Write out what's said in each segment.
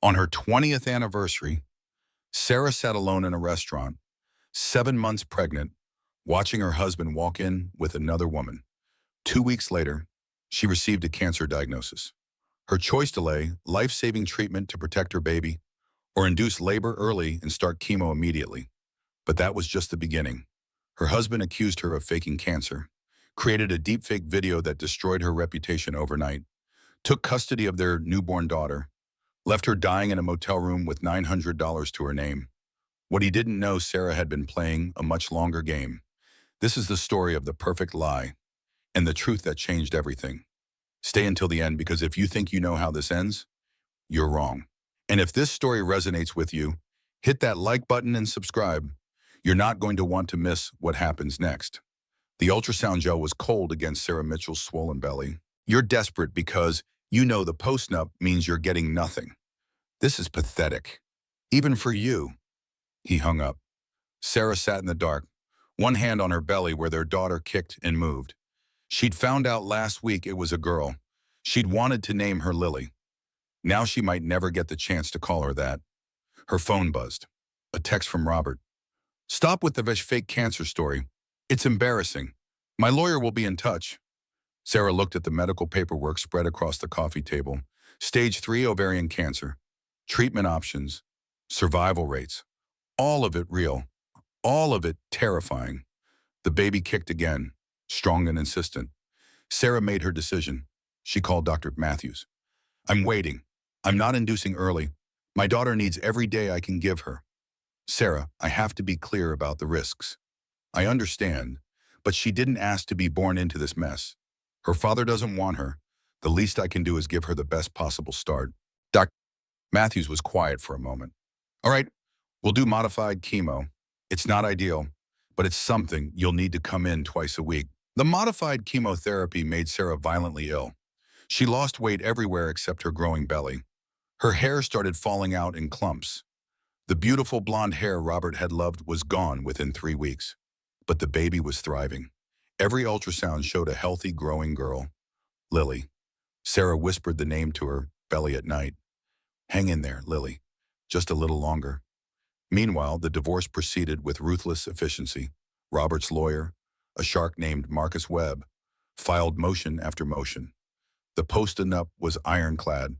On her 20th anniversary, Sarah sat alone in a restaurant, 7 months pregnant, watching her husband walk in with another woman. 2 weeks later, she received a cancer diagnosis. Her choice to delay life-saving treatment to protect her baby or induce labor early and start chemo immediately. But that was just the beginning. Her husband accused her of faking cancer, created a deepfake video that destroyed her reputation overnight, took custody of their newborn daughter, left her dying in a motel room with $900 to her name. What he didn't know, Sarah had been playing a much longer game. This is the story of the perfect lie and the truth that changed everything. Stay until the end, because if you think you know how this ends, you're wrong. And if this story resonates with you, hit that like button and subscribe. You're not going to want to miss what happens next. The ultrasound gel was cold against Sarah Mitchell's swollen belly. You're desperate because you know the post-nup means you're getting nothing. This is pathetic. Even for you. He hung up. Sarah sat in the dark, one hand on her belly where their daughter kicked and moved. She'd found out last week it was a girl. She'd wanted to name her Lily. Now she might never get the chance to call her that. Her phone buzzed. A text from Robert. "Stop with the fake cancer story. It's embarrassing. My lawyer will be in touch." Sarah looked at the medical paperwork spread across the coffee table. Stage 3 ovarian cancer. Treatment options. Survival rates. All of it real. All of it terrifying. The baby kicked again, strong and insistent. Sarah made her decision. She called Dr. Matthews. "I'm waiting. I'm not inducing early. My daughter needs every day I can give her." "Sarah, I have to be clear about the risks. I understand, but she didn't ask to be born into this mess. Her father doesn't want her. The least I can do is give her the best possible start." Dr. Matthews was quiet for a moment. "All right, we'll do modified chemo. It's not ideal, but it's something. You'll need to come in twice a week." The modified chemotherapy made Sarah violently ill. She lost weight everywhere except her growing belly. Her hair started falling out in clumps. The beautiful blonde hair Robert had loved was gone within 3 weeks. But the baby was thriving. Every ultrasound showed a healthy, growing girl. Lily. Sarah whispered the name to her belly at night. "Hang in there, Lily. Just a little longer." Meanwhile, the divorce proceeded with ruthless efficiency. Robert's lawyer, a shark named Marcus Webb, filed motion after motion. The post-nup was ironclad.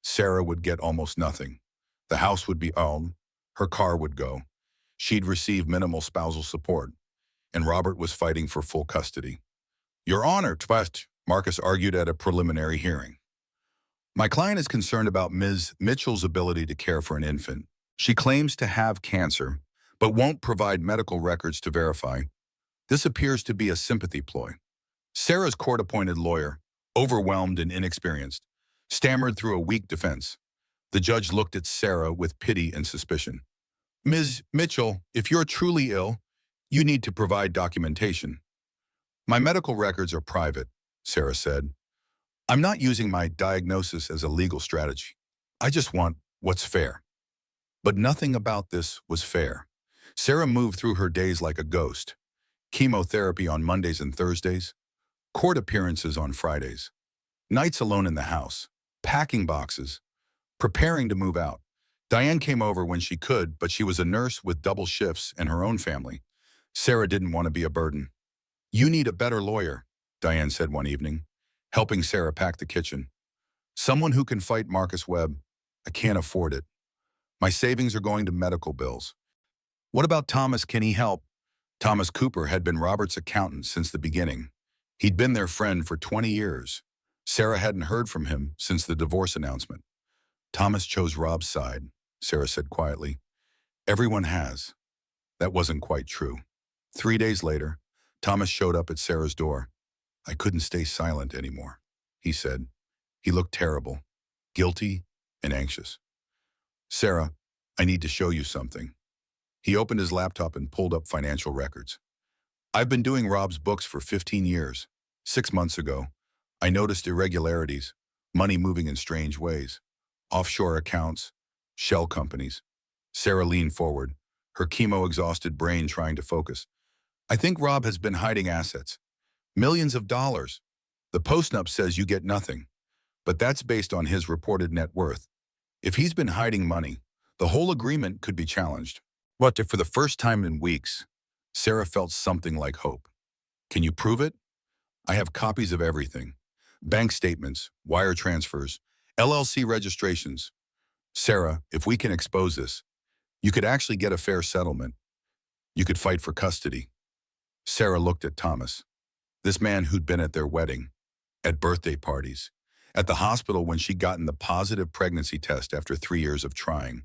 Sarah would get almost nothing. The house would be owned. Her car would go. She'd receive minimal spousal support. And Robert was fighting for full custody. "Your Honor," Marcus argued at a preliminary hearing. "My client is concerned about Ms. Mitchell's ability to care for an infant. She claims to have cancer, but won't provide medical records to verify. This appears to be a sympathy ploy." Sarah's court-appointed lawyer, overwhelmed and inexperienced, stammered through a weak defense. The judge looked at Sarah with pity and suspicion. "Ms. Mitchell, if you're truly ill, you need to provide documentation." "My medical records are private," Sarah said. "I'm not using my diagnosis as a legal strategy. I just want what's fair." But nothing about this was fair. Sarah moved through her days like a ghost. Chemotherapy on Mondays and Thursdays, court appearances on Fridays, nights alone in the house, packing boxes, preparing to move out. Diane came over when she could, but she was a nurse with double shifts and her own family. Sarah didn't want to be a burden. "You need a better lawyer," Diane said one evening, helping Sarah pack the kitchen. "Someone who can fight Marcus Webb. I can't afford it. My savings are going to medical bills." "What about Thomas? Can he help?" Thomas Cooper had been Robert's accountant since the beginning. He'd been their friend for 20 years. Sarah hadn't heard from him since the divorce announcement. "Thomas chose Rob's side," Sarah said quietly. "Everyone has." That wasn't quite true. 3 days later, Thomas showed up at Sarah's door. "I couldn't stay silent anymore," he said. He looked terrible, guilty, and anxious. "Sarah, I need to show you something." He opened his laptop and pulled up financial records. "I've been doing Rob's books for 15 years. 6 months ago, I noticed irregularities, money moving in strange ways, offshore accounts, shell companies." Sarah leaned forward, her chemo-exhausted brain trying to focus. "I think Rob has been hiding assets. Millions of dollars. The post-nup says you get nothing, but that's based on his reported net worth. If he's been hiding money, the whole agreement could be challenged. But for the first time in weeks, Sarah felt something like hope. Can you prove it? I have copies of everything. Bank statements, wire transfers, LLC registrations. Sarah, if we can expose this, you could actually get a fair settlement. You could fight for custody. Sarah looked at Thomas, this man who'd been at their wedding, at birthday parties, at the hospital when she'd gotten the positive pregnancy test after 3 years of trying.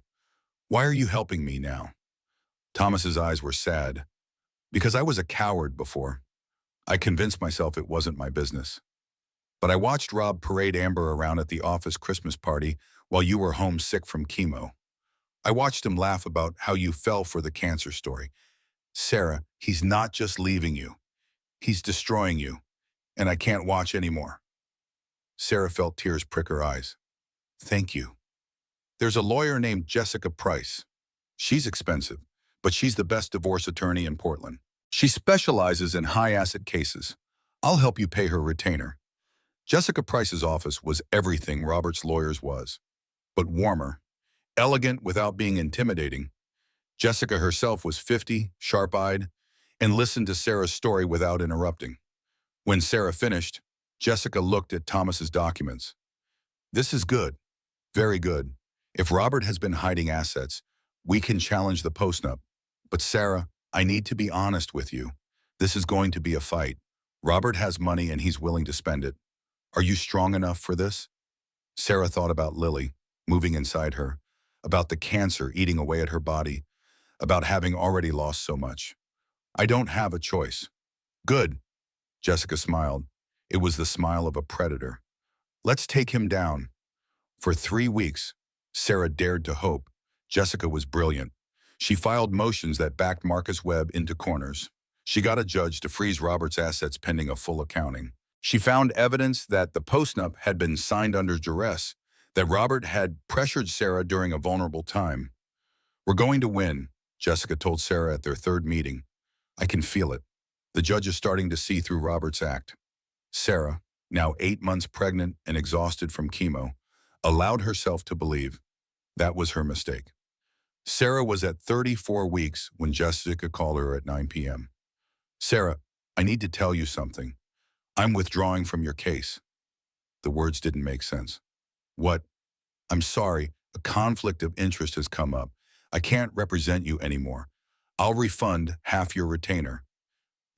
Why are you helping me now? Thomas's eyes were sad. Because I was a coward before. I convinced myself it wasn't my business. But I watched Rob parade Amber around at the office Christmas party while you were home sick from chemo. I watched him laugh about how you fell for the cancer story. Sarah, he's not just leaving you. He's destroying you. And I can't watch anymore. Sarah felt tears prick her eyes. Thank you. There's a lawyer named Jessica Price. She's expensive, but she's the best divorce attorney in Portland. She specializes in high-asset cases. I'll help you pay her retainer. Jessica Price's office was everything Robert's lawyers was, but warmer, elegant without being intimidating. Jessica herself was 50, sharp-eyed, and listened to Sarah's story without interrupting. When Sarah finished, Jessica looked at Thomas's documents. This is good, very good. If Robert has been hiding assets, we can challenge the postnup. But Sarah, I need to be honest with you. This is going to be a fight. Robert has money and he's willing to spend it. Are you strong enough for this? Sarah thought about Lily, moving inside her, about the cancer eating away at her body, about having already lost so much. I don't have a choice. Good. Jessica smiled. It was the smile of a predator. Let's take him down. For 3 weeks, Sarah dared to hope. Jessica was brilliant. She filed motions that backed Marcus Webb into corners. She got a judge to freeze Robert's assets pending a full accounting. She found evidence that the postnup had been signed under duress, that Robert had pressured Sarah during a vulnerable time. We're going to win, Jessica told Sarah at their third meeting. I can feel it. The judge is starting to see through Robert's act. Sarah, now 8 months pregnant and exhausted from chemo, allowed herself to believe that was her mistake. Sarah was at 34 weeks when Jessica called her at 9 p.m. Sarah, I need to tell you something. I'm withdrawing from your case. The words didn't make sense. What? I'm sorry, a conflict of interest has come up. I can't represent you anymore. I'll refund half your retainer.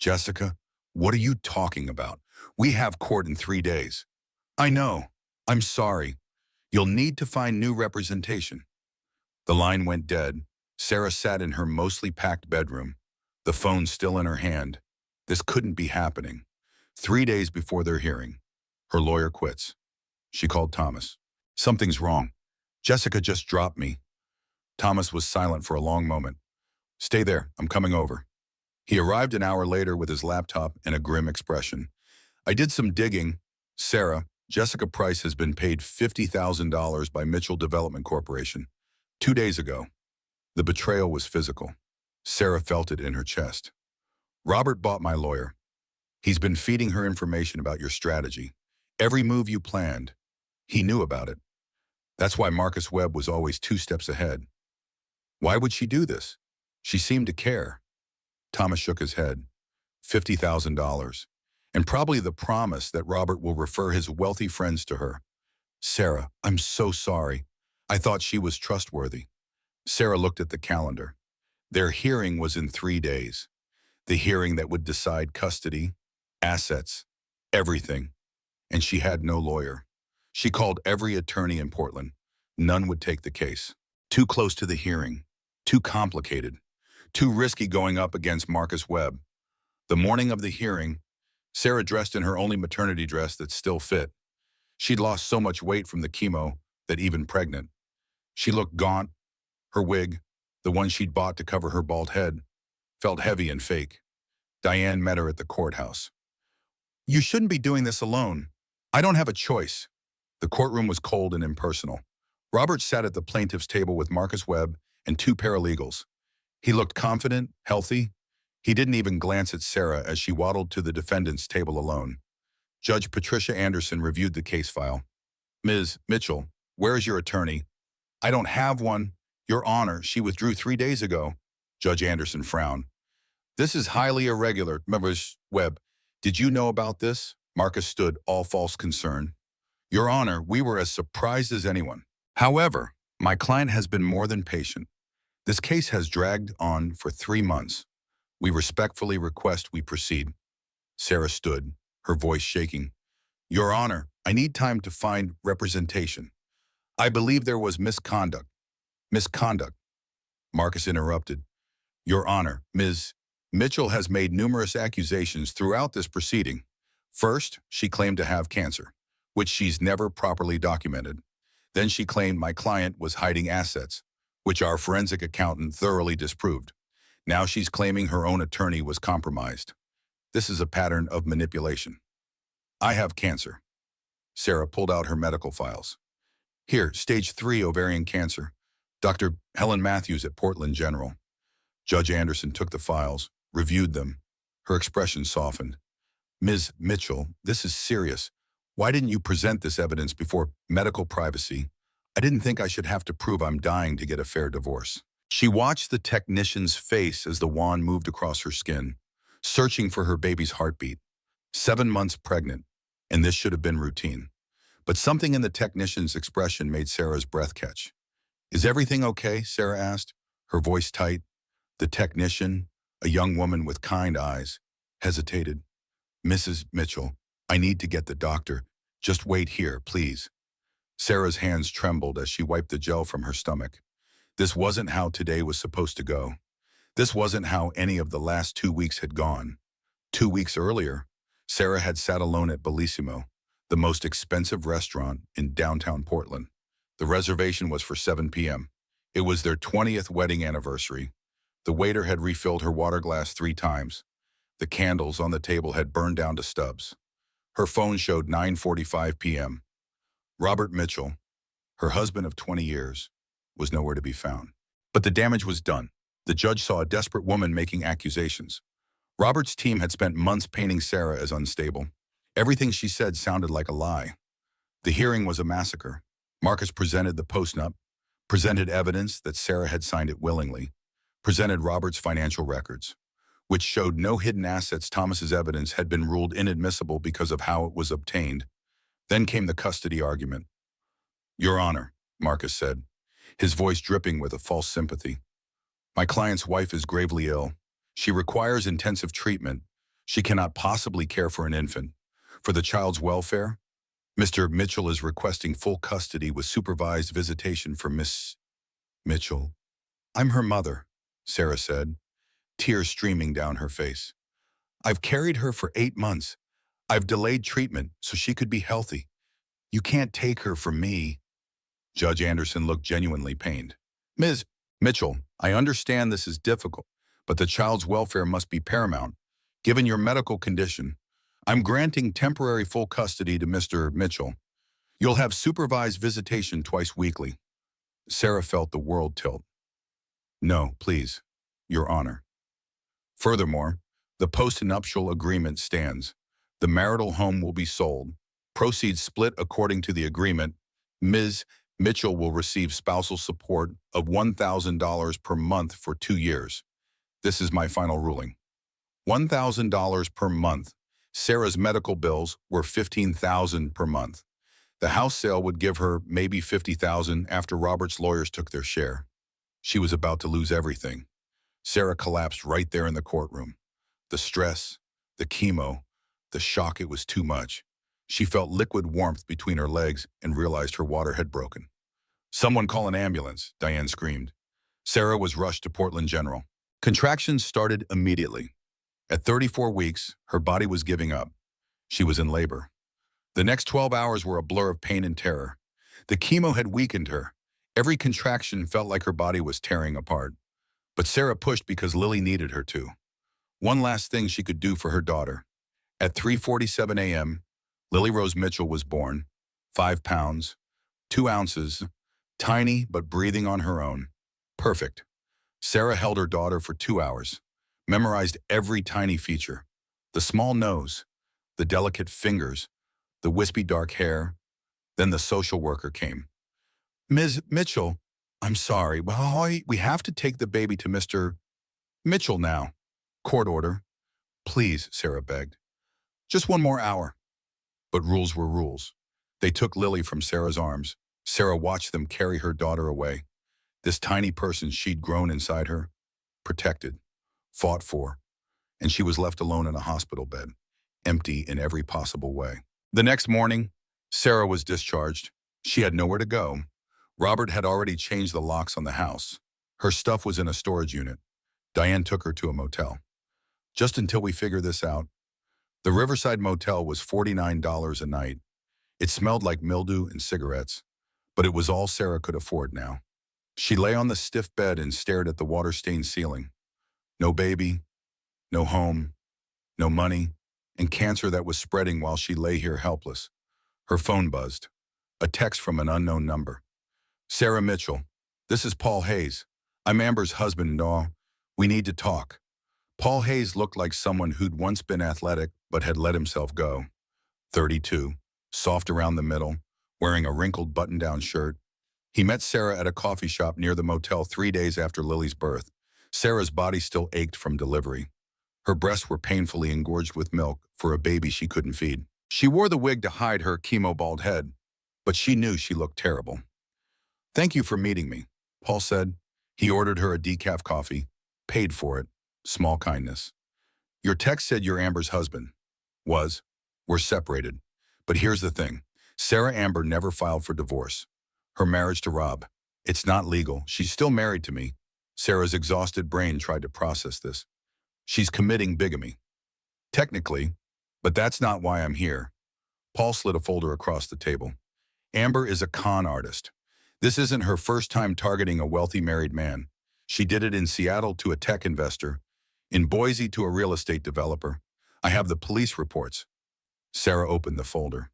Jessica, what are you talking about? We have court in 3 days. I know. I'm sorry. You'll need to find new representation. The line went dead. Sarah sat in her mostly packed bedroom, the phone still in her hand. This couldn't be happening. 3 days before their hearing, her lawyer quits. She called Thomas. Something's wrong. Jessica just dropped me. Thomas was silent for a long moment. Stay there, I'm coming over. He arrived an hour later with his laptop and a grim expression. I did some digging. Sarah, Jessica Price has been paid $50,000 by Mitchell Development Corporation. 2 days ago. The betrayal was physical. Sarah felt it in her chest. Robert bought my lawyer. He's been feeding her information about your strategy. Every move you planned. He knew about it. That's why Marcus Webb was always 2 steps ahead. Why would she do this? She seemed to care. Thomas shook his head. $50,000. And probably the promise that Robert will refer his wealthy friends to her. Sarah, I'm so sorry. I thought she was trustworthy. Sarah looked at the calendar. Their hearing was in 3 days. The hearing that would decide custody, assets, everything. And she had no lawyer. She called every attorney in Portland. None would take the case. Too close to the hearing. Too complicated. Too risky going up against Marcus Webb. The morning of the hearing, Sarah dressed in her only maternity dress that still fit. She'd lost so much weight from the chemo that even pregnant. She looked gaunt. Her wig, the one she'd bought to cover her bald head, felt heavy and fake. Diane met her at the courthouse. You shouldn't be doing this alone. I don't have a choice. The courtroom was cold and impersonal. Robert sat at the plaintiff's table with Marcus Webb and 2 paralegals. He looked confident, healthy. He didn't even glance at Sarah as she waddled to the defendant's table alone. Judge Patricia Anderson reviewed the case file. Ms. Mitchell, where is your attorney? I don't have one. Your Honor, she withdrew 3 days ago. Judge Anderson frowned. This is highly irregular. Members Webb, did you know about this? Marcus stood, all false concern. Your Honor, we were as surprised as anyone. However, my client has been more than patient. This case has dragged on for 3 months. We respectfully request we proceed. Sarah stood, her voice shaking. Your Honor, I need time to find representation. I believe there was misconduct. Misconduct. Marcus interrupted. Your Honor, Ms. Mitchell has made numerous accusations throughout this proceeding. First, she claimed to have cancer, which she's never properly documented. Then she claimed my client was hiding assets, which our forensic accountant thoroughly disproved. Now she's claiming her own attorney was compromised. This is a pattern of manipulation. I have cancer. Sarah pulled out her medical files. Here, stage 3 ovarian cancer. Dr. Helen Matthews at Portland General. Judge Anderson took the files, reviewed them. Her expression softened. Ms. Mitchell, this is serious. Why didn't you present this evidence before medical privacy? I didn't think I should have to prove I'm dying to get a fair divorce. She watched the technician's face as the wand moved across her skin, searching for her baby's heartbeat. 7 months pregnant, and this should have been routine. But something in the technician's expression made Sarah's breath catch. Is everything okay? Sarah asked, her voice tight. The technician, a young woman with kind eyes, hesitated. Mrs. Mitchell, I need to get the doctor. Just wait here, please. Sarah's hands trembled as she wiped the gel from her stomach. This wasn't how today was supposed to go. This wasn't how any of the last 2 weeks had gone. 2 weeks earlier, Sarah had sat alone at Bellissimo, the most expensive restaurant in downtown Portland. The reservation was for 7 p.m. It was their 20th wedding anniversary. The waiter had refilled her water glass 3 times. The candles on the table had burned down to stubs. Her phone showed 9:45 p.m. Robert Mitchell, her husband of 20 years, was nowhere to be found. But the damage was done. The judge saw a desperate woman making accusations. Robert's team had spent months painting Sarah as unstable. Everything she said sounded like a lie. The hearing was a massacre. Marcus presented the post-nup, presented evidence that Sarah had signed it willingly, presented Robert's financial records, which showed no hidden assets. Thomas's evidence had been ruled inadmissible because of how it was obtained. Then came the custody argument. Your Honor, Marcus said, his voice dripping with a false sympathy. My client's wife is gravely ill. She requires intensive treatment. She cannot possibly care for an infant. For the child's welfare, Mr. Mitchell is requesting full custody with supervised visitation for Miss Mitchell. I'm her mother, Sarah said, tears streaming down her face. I've carried her for 8 months. I've delayed treatment so she could be healthy. You can't take her from me. Judge Anderson looked genuinely pained. Ms. Mitchell, I understand this is difficult, but the child's welfare must be paramount. Given your medical condition, I'm granting temporary full custody to Mr. Mitchell. You'll have supervised visitation twice weekly. Sarah felt the world tilt. No, please, Your Honor. Furthermore, the post-nuptial agreement stands. The marital home will be sold. Proceeds split according to the agreement. Ms. Mitchell will receive spousal support of $1,000 per month for 2 years. This is my final ruling. $1,000 per month. Sarah's medical bills were $15,000 per month. The house sale would give her maybe $50,000 after Robert's lawyers took their share. She was about to lose everything. Sarah collapsed right there in the courtroom. The stress, the chemo, the shock, it was too much. She felt liquid warmth between her legs and realized her water had broken. Someone call an ambulance, Diane screamed. Sarah was rushed to Portland General. Contractions started immediately. At 34 weeks, her body was giving up. She was in labor. The next 12 hours were a blur of pain and terror. The chemo had weakened her. Every contraction felt like her body was tearing apart. But Sarah pushed because Lily needed her to. One last thing she could do for her daughter. At 3:47 a.m., Lily Rose Mitchell was born. 5 pounds, 2 ounces, tiny but breathing on her own. Perfect. Sarah held her daughter for 2 hours, memorized every tiny feature. The small nose, the delicate fingers, the wispy dark hair. Then the social worker came. Ms. Mitchell, I'm sorry, but Holly, we have to take the baby to Mr. Mitchell now. Court order. Please, Sarah begged. Just one more hour. But rules were rules. They took Lily from Sarah's arms. Sarah watched them carry her daughter away. This tiny person she'd grown inside her, protected, fought for, and she was left alone in a hospital bed, empty in every possible way. The next morning, Sarah was discharged. She had nowhere to go. Robert had already changed the locks on the house. Her stuff was in a storage unit. Diane took her to a motel. Just until we figure this out. The Riverside Motel was $49 a night. It smelled like mildew and cigarettes, but it was all Sarah could afford now. She lay on the stiff bed and stared at the water-stained ceiling. No baby, no home, no money, and cancer that was spreading while she lay here helpless. Her phone buzzed. A text from an unknown number. Sarah Mitchell, this is Paul Hayes. I'm Amber's husband-in-law. We need to talk. Paul Hayes looked like someone who'd once been athletic but had let himself go. 32, soft around the middle, wearing a wrinkled button-down shirt. He met Sarah at a coffee shop near the motel 3 days after Lily's birth. Sarah's body still ached from delivery. Her breasts were painfully engorged with milk for a baby she couldn't feed. She wore the wig to hide her chemo-bald head, but she knew she looked terrible. Thank you for meeting me, Paul said. He ordered her a decaf coffee, paid for it, small kindness. Your text said you're Amber's husband. We're separated. But here's the thing. Sarah Amber never filed for divorce. Her marriage to Rob. It's not legal. She's still married to me. Sarah's exhausted brain tried to process this. She's committing bigamy. Technically, but that's not why I'm here. Paul slid a folder across the table. Amber is a con artist. This isn't her first time targeting a wealthy married man. She did it in Seattle to a tech investor, in Boise to a real estate developer. I have the police reports. Sarah opened the folder.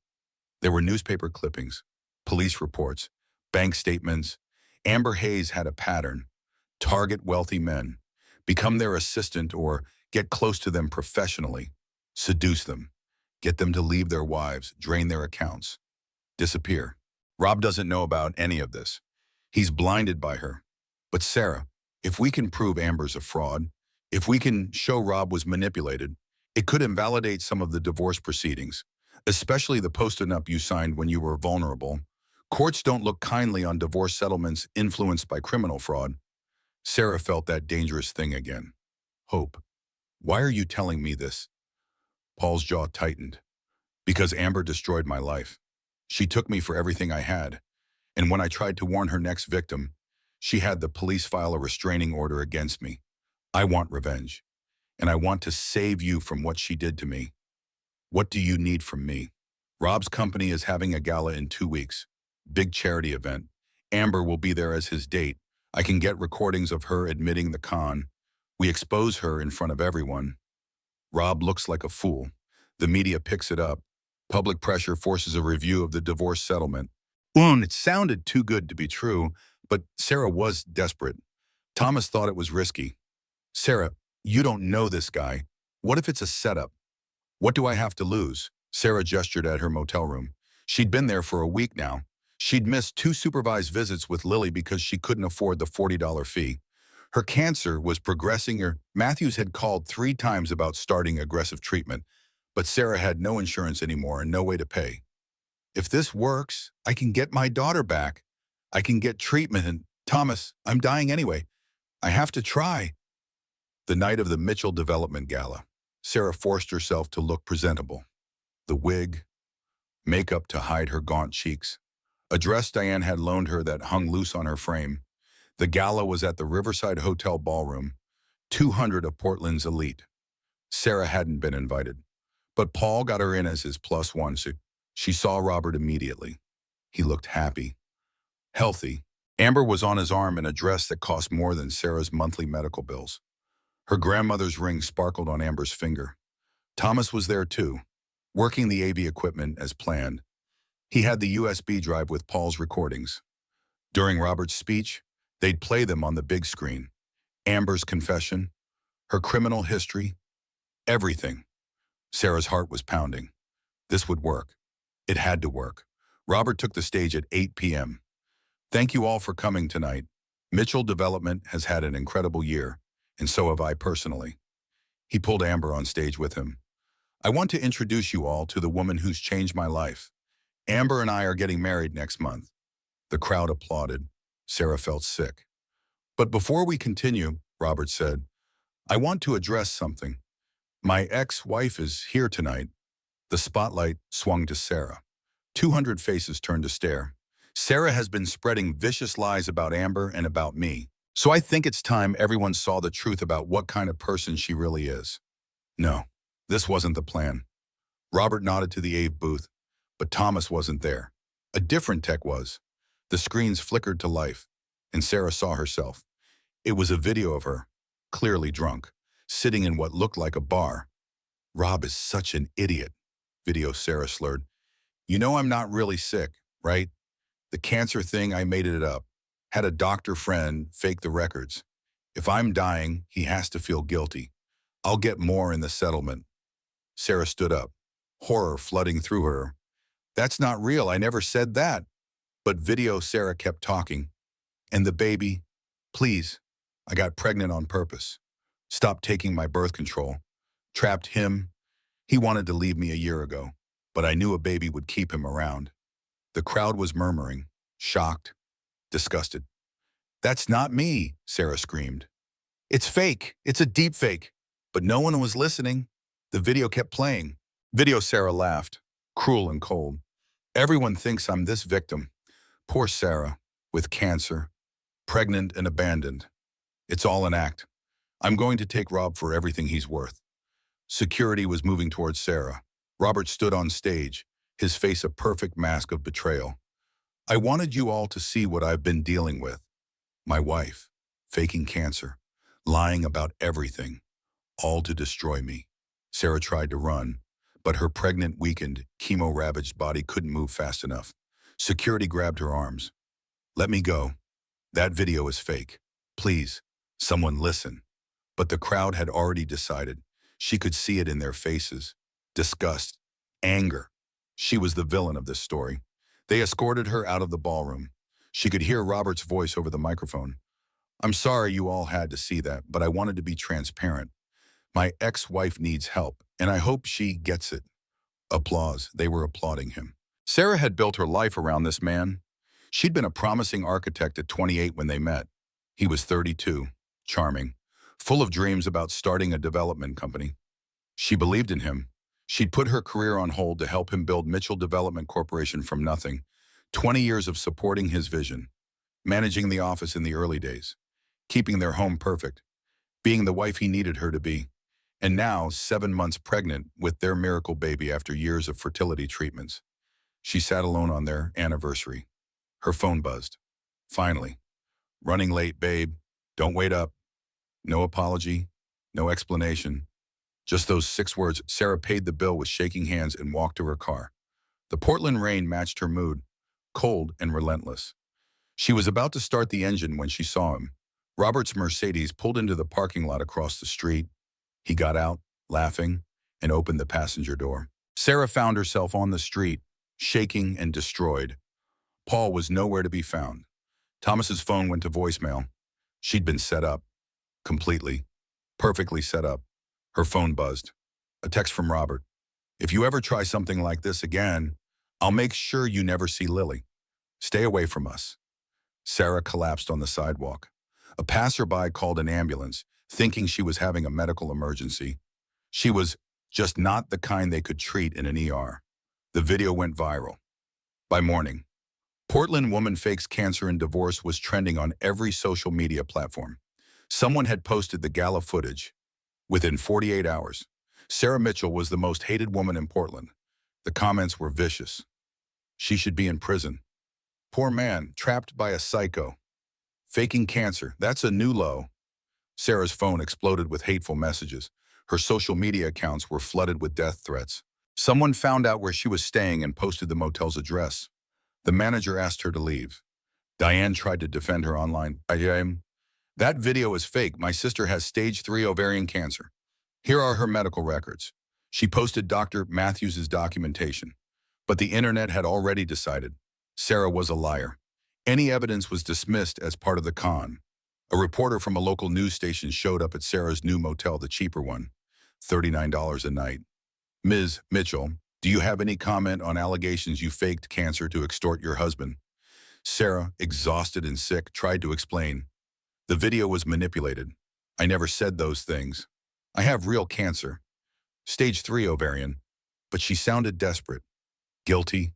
There were newspaper clippings, police reports, bank statements. Amber Hayes had a pattern. Target wealthy men, become their assistant or get close to them professionally, seduce them, get them to leave their wives, drain their accounts, disappear. Rob doesn't know about any of this. He's blinded by her. But Sarah, if we can prove Amber's a fraud, if we can show Rob was manipulated, it could invalidate some of the divorce proceedings, especially the post-nup you signed when you were vulnerable. Courts don't look kindly on divorce settlements influenced by criminal fraud. Sarah felt that dangerous thing again. Hope. Why are you telling me this? Paul's jaw tightened. Because Amber destroyed my life. She took me for everything I had. And when I tried to warn her next victim, she had the police file a restraining order against me. I want revenge. And I want to save you from what she did to me. What do you need from me? Rob's company is having a gala in 2 weeks. Big charity event. Amber will be there as his date. I can get recordings of her admitting the con. We expose her in front of everyone. Rob looks like a fool. The media picks it up. Public pressure forces a review of the divorce settlement. It sounded too good to be true, but Sarah was desperate. Thomas thought it was risky. Sarah, you don't know this guy. What if it's a setup? What do I have to lose? Sarah gestured at her motel room. She'd been there for a week now. She'd missed 2 supervised visits with Lily because she couldn't afford the $40 fee. Her cancer was progressing. Matthews had called 3 times about starting aggressive treatment, but Sarah had no insurance anymore and no way to pay. If this works, I can get my daughter back. I can get treatment and, Thomas, I'm dying anyway. I have to try. The night of the Mitchell Development Gala, Sarah forced herself to look presentable. The wig, makeup to hide her gaunt cheeks, a dress Diane had loaned her that hung loose on her frame. The gala was at the Riverside Hotel ballroom, 200 of Portland's elite. Sarah hadn't been invited, but Paul got her in as his +1, so she saw Robert immediately. He looked happy, healthy. Amber was on his arm in a dress that cost more than Sarah's monthly medical bills. Her grandmother's ring sparkled on Amber's finger. Thomas was there too, working the AV equipment as planned. He had the USB drive with Paul's recordings. During Robert's speech, they'd play them on the big screen. Amber's confession, her criminal history, everything. Sarah's heart was pounding. This would work. It had to work. Robert took the stage at 8 p.m. Thank you all for coming tonight. Mitchell Development has had an incredible year, and so have I personally. He pulled Amber on stage with him. I want to introduce you all to the woman who's changed my life. Amber and I are getting married next month. The crowd applauded. Sarah felt sick. But before we continue, Robert said, I want to address something. My ex-wife is here tonight. The spotlight swung to Sarah. 200 faces turned to stare. Sarah has been spreading vicious lies about Amber and about me. So I think it's time everyone saw the truth about what kind of person she really is. No, this wasn't the plan. Robert nodded to the AV booth, but Thomas wasn't there. A different tech was. The screens flickered to life, and Sarah saw herself. It was a video of her, clearly drunk, sitting in what looked like a bar. Rob is such an idiot, video Sarah slurred. You know I'm not really sick, right? The cancer thing, I made it up. Had a doctor friend fake the records. If I'm dying, he has to feel guilty. I'll get more in the settlement. Sarah stood up, horror flooding through her. That's not real, I never said that. But video Sarah kept talking. And the baby, please, I got pregnant on purpose. Stopped taking my birth control. Trapped him. He wanted to leave me a year ago, but I knew a baby would keep him around. The crowd was murmuring, shocked, disgusted. That's not me, Sarah screamed. It's fake. It's a deep fake. But no one was listening. The video kept playing. Video Sarah laughed, cruel and cold. Everyone thinks I'm this victim. Poor Sarah, with cancer, pregnant and abandoned. It's all an act. I'm going to take Rob for everything he's worth. Security was moving towards Sarah. Robert stood on stage, his face a perfect mask of betrayal. I wanted you all to see what I've been dealing with. My wife, faking cancer, lying about everything, all to destroy me. Sarah tried to run, but her pregnant, weakened, chemo-ravaged body couldn't move fast enough. Security grabbed her arms. Let me go. That video is fake. Please, someone listen. But the crowd had already decided. She could see it in their faces. Disgust, anger. She was the villain of this story. They escorted her out of the ballroom. She could hear Robert's voice over the microphone. I'm sorry you all had to see that, but I wanted to be transparent. My ex-wife needs help, and I hope she gets it. Applause. They were applauding him. Sarah had built her life around this man. She'd been a promising architect at 28 when they met. He was 32, charming, full of dreams about starting a development company. She believed in him. She'd put her career on hold to help him build Mitchell Development Corporation from nothing. 20 years of supporting his vision, managing the office in the early days, keeping their home perfect, being the wife he needed her to be, and now 7 months pregnant with their miracle baby after years of fertility treatments. She sat alone on their anniversary. Her phone buzzed. Finally. Running late, babe. Don't wait up. No apology, no explanation. Just those 6 words. Sarah paid the bill with shaking hands and walked to her car. The Portland rain matched her mood, cold and relentless. She was about to start the engine when she saw him. Robert's Mercedes pulled into the parking lot across the street. He got out, laughing, and opened the passenger door. Sarah found herself on the street, shaking and destroyed. Paul was nowhere to be found. Thomas's phone went to voicemail. She'd been set up. Completely. Perfectly set up. Her phone buzzed. A text from Robert. If you ever try something like this again, I'll make sure you never see Lily. Stay away from us. Sarah collapsed on the sidewalk. A passerby called an ambulance, thinking she was having a medical emergency. She was just not the kind they could treat in an ER. The video went viral. By morning, Portland woman fakes cancer and divorce was trending on every social media platform. Someone had posted the gala footage. Within 48 hours, Sarah Mitchell was the most hated woman in Portland. The comments were vicious. She should be in prison. Poor man, trapped by a psycho. Faking cancer, that's a new low. Sarah's phone exploded with hateful messages. Her social media accounts were flooded with death threats. Someone found out where she was staying and posted the motel's address. The manager asked her to leave. Diane tried to defend her online. That video is fake. My sister has stage 3 ovarian cancer. Here are her medical records. She posted Dr. Matthews' documentation. But the internet had already decided. Sarah was a liar. Any evidence was dismissed as part of the con. A reporter from a local news station showed up at Sarah's new motel, the cheaper one, $39 a night. Ms. Mitchell, do you have any comment on allegations you faked cancer to extort your husband? Sarah, exhausted and sick, tried to explain. The video was manipulated. I never said those things. I have real cancer. Stage 3 ovarian. But she sounded desperate. Guilty?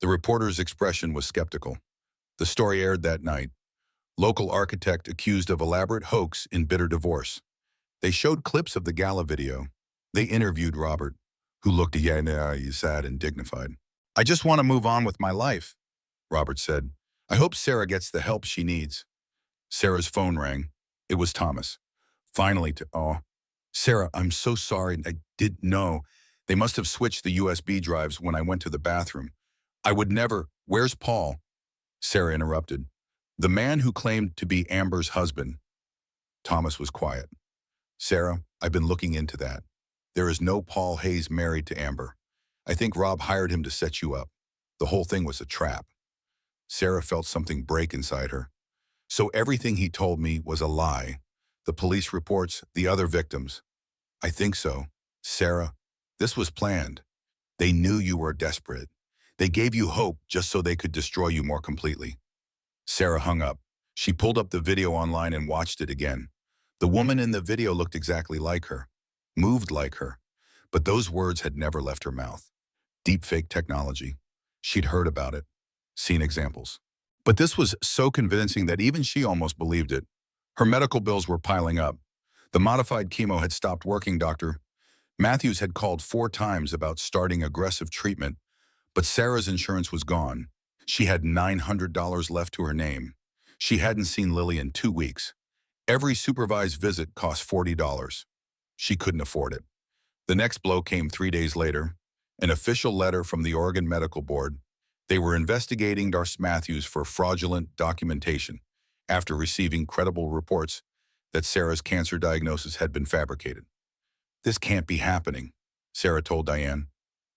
The reporter's expression was skeptical. The story aired that night. Local architect accused of elaborate hoax in bitter divorce. They showed clips of the gala video. They interviewed Robert, who looked sad and dignified. I just want to move on with my life, Robert said. I hope Sarah gets the help she needs. Sarah's phone rang. It was Thomas. Finally, Sarah, I'm so sorry. I didn't know. They must have switched the USB drives when I went to the bathroom. I would never. Where's Paul? Sarah interrupted. The man who claimed to be Amber's husband. Thomas was quiet. Sarah, I've been looking into that. There is no Paul Hayes married to Amber. I think Rob hired him to set you up. The whole thing was a trap. Sarah felt something break inside her. So everything he told me was a lie. The police reports, the other victims. I think so. Sarah, this was planned. They knew you were desperate. They gave you hope just so they could destroy you more completely. Sarah hung up. She pulled up the video online and watched it again. The woman in the video looked exactly like her, moved like her, but those words had never left her mouth. Deepfake technology. She'd heard about it, seen examples. But this was so convincing that even she almost believed it. Her medical bills were piling up. The modified chemo had stopped working, Dr. Matthews had called 4 times about starting aggressive treatment, but Sarah's insurance was gone. She had $900 left to her name. She hadn't seen Lily in 2 weeks. Every supervised visit cost $40. She couldn't afford it. The next blow came 3 days later, an official letter from the Oregon Medical Board. They were investigating Darcy Matthews for fraudulent documentation after receiving credible reports that Sarah's cancer diagnosis had been fabricated. This can't be happening, Sarah told Diane.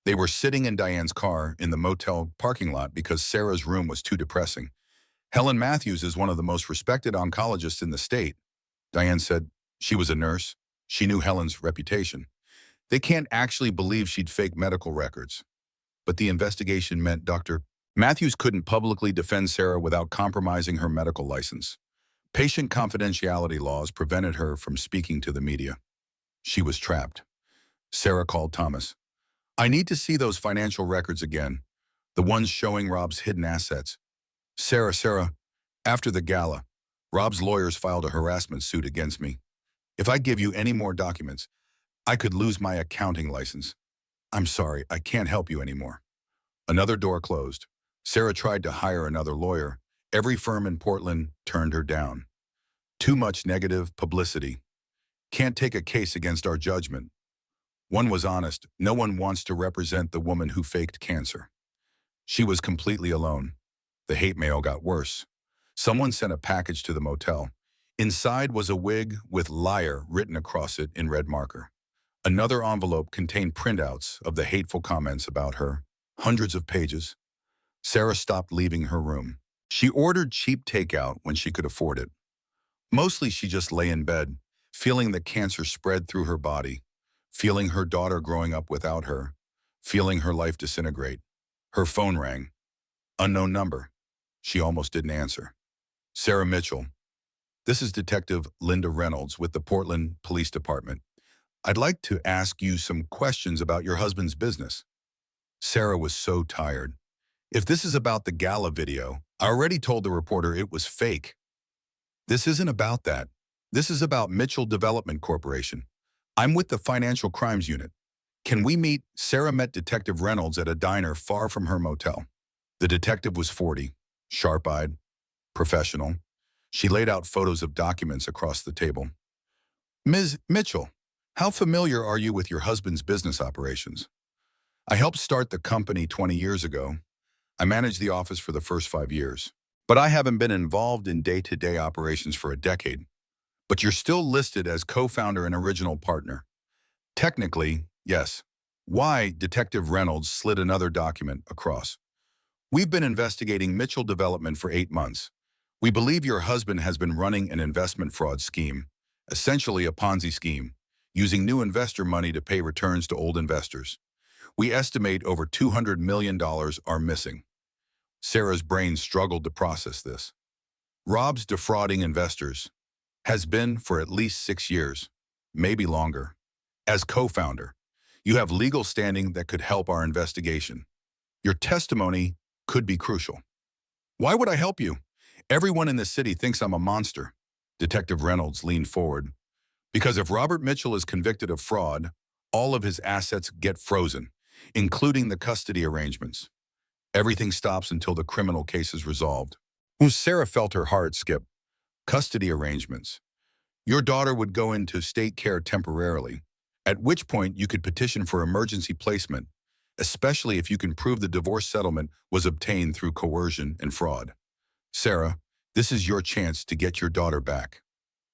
They were sitting in Diane's car in the motel parking lot because Sarah's room was too depressing. Helen Matthews is one of the most respected oncologists in the state. Diane said she was a nurse. She knew Helen's reputation. They can't actually believe she'd fake medical records. But the investigation meant Dr. Matthews couldn't publicly defend Sarah without compromising her medical license. Patient confidentiality laws prevented her from speaking to the media. She was trapped. Sarah called Thomas. I need to see those financial records again, the ones showing Rob's hidden assets. Sarah, after the gala, Rob's lawyers filed a harassment suit against me. If I give you any more documents, I could lose my accounting license. I'm sorry, I can't help you anymore. Another door closed. Sarah tried to hire another lawyer. Every firm in Portland turned her down. Too much negative publicity. Can't take a case against our judgment. One was honest. No one wants to represent the woman who faked cancer. She was completely alone. The hate mail got worse. Someone sent a package to the motel. Inside was a wig with liar written across it in red marker. Another envelope contained printouts of the hateful comments about her. Hundreds of pages. Sarah stopped leaving her room. She ordered cheap takeout when she could afford it. Mostly she just lay in bed, feeling the cancer spread through her body, feeling her daughter growing up without her, feeling her life disintegrate. Her phone rang. Unknown number. She almost didn't answer. Sarah Mitchell. This is Detective Linda Reynolds with the Portland Police Department. I'd like to ask you some questions about your husband's business. Sarah was so tired. If this is about the gala video, I already told the reporter it was fake. This isn't about that. This is about Mitchell Development Corporation. I'm with the Financial Crimes Unit. Can we meet? Sarah met Detective Reynolds at a diner far from her motel. The detective was 40, sharp-eyed, professional. She laid out photos of documents across the table. Ms. Mitchell, how familiar are you with your husband's business operations? I helped start the company 20 years ago. I managed the office for the first 5 years. But I haven't been involved in day-to-day operations for a decade. But you're still listed as co-founder and original partner. Technically, yes. Why? Detective Reynolds slid another document across. We've been investigating Mitchell Development for 8 months. We believe your husband has been running an investment fraud scheme, essentially a Ponzi scheme, using new investor money to pay returns to old investors. We estimate over $200 million are missing. Sarah's brain struggled to process this. Rob's defrauding investors has been for at least 6 years, maybe longer. As co-founder, you have legal standing that could help our investigation. Your testimony could be crucial. Why would I help you? Everyone in the city thinks I'm a monster. Detective Reynolds leaned forward. Because if Robert Mitchell is convicted of fraud, all of his assets get frozen, including the custody arrangements. Everything stops until the criminal case is resolved. Sarah felt her heart skip. Custody arrangements. Your daughter would go into state care temporarily, at which point you could petition for emergency placement, especially if you can prove the divorce settlement was obtained through coercion and fraud. Sarah, this is your chance to get your daughter back.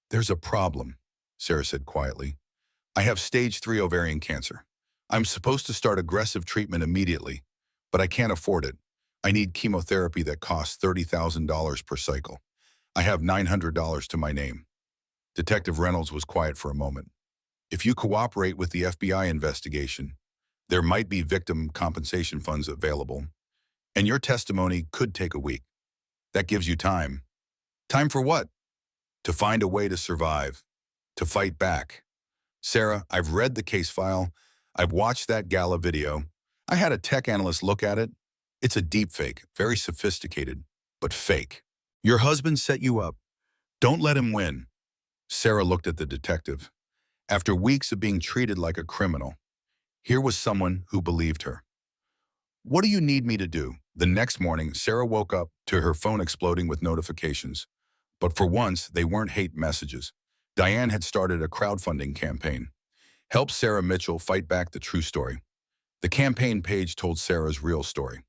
There's a problem, Sarah said quietly. I have stage 3 ovarian cancer. I'm supposed to start aggressive treatment immediately, but I can't afford it. I need chemotherapy that costs $30,000 per cycle. I have $900 to my name. Detective Reynolds was quiet for a moment. If you cooperate with the FBI investigation, there might be victim compensation funds available, and your testimony could take a week. That gives you time. Time for what? To find a way to survive, to fight back. Sarah, I've read the case file. I've watched that gala video. I had a tech analyst look at it. It's a deep fake, very sophisticated, but fake. Your husband set you up. Don't let him win. Sarah looked at the detective. After weeks of being treated like a criminal, here was someone who believed her. What do you need me to do? The next morning, Sarah woke up to her phone exploding with notifications. But for once, they weren't hate messages. Diane had started a crowdfunding campaign. Help Sarah Mitchell fight back the true story. The campaign page told Sarah's real story.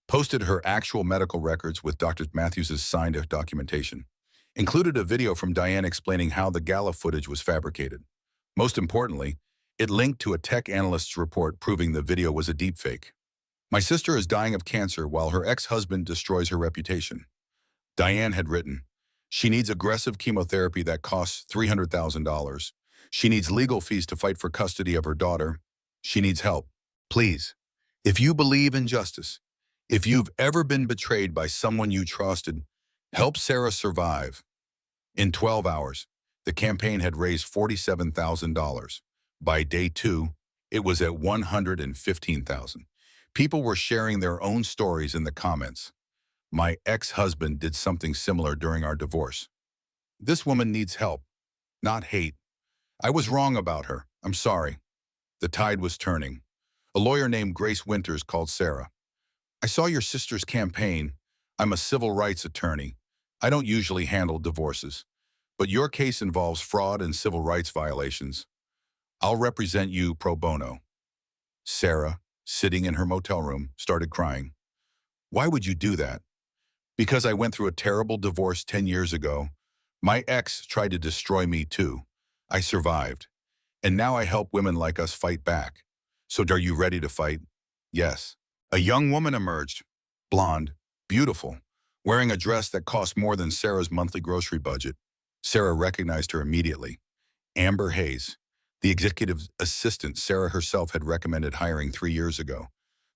Posted her actual medical records with Dr. Matthews' signed documentation. Included a video from Diane explaining how the gala footage was fabricated. Most importantly, it linked to a tech analyst's report proving the video was a deepfake. My sister is dying of cancer while her ex-husband destroys her reputation. Diane had written, she needs aggressive chemotherapy that costs $300,000. She needs legal fees to fight for custody of her daughter. She needs help. Please, if you believe in justice, if you've ever been betrayed by someone you trusted, help Sarah survive. In 12 hours, the campaign had raised $47,000. By day 2, it was at $115,000. People were sharing their own stories in the comments. My ex-husband did something similar during our divorce. This woman needs help, not hate. I was wrong about her. I'm sorry. The tide was turning. A lawyer named Grace Winters called Sarah. I saw your sister's campaign. I'm a civil rights attorney. I don't usually handle divorces, but your case involves fraud and civil rights violations. I'll represent you pro bono. Sarah, sitting in her motel room, started crying. Why would you do that? Because I went through a terrible divorce 10 years ago. My ex tried to destroy me too. I survived. And now I help women like us fight back. So are you ready to fight? Yes. A young woman emerged, blonde, beautiful, wearing a dress that cost more than Sarah's monthly grocery budget. Sarah recognized her immediately. Amber Hayes, the executive assistant Sarah herself had recommended hiring 3 years ago.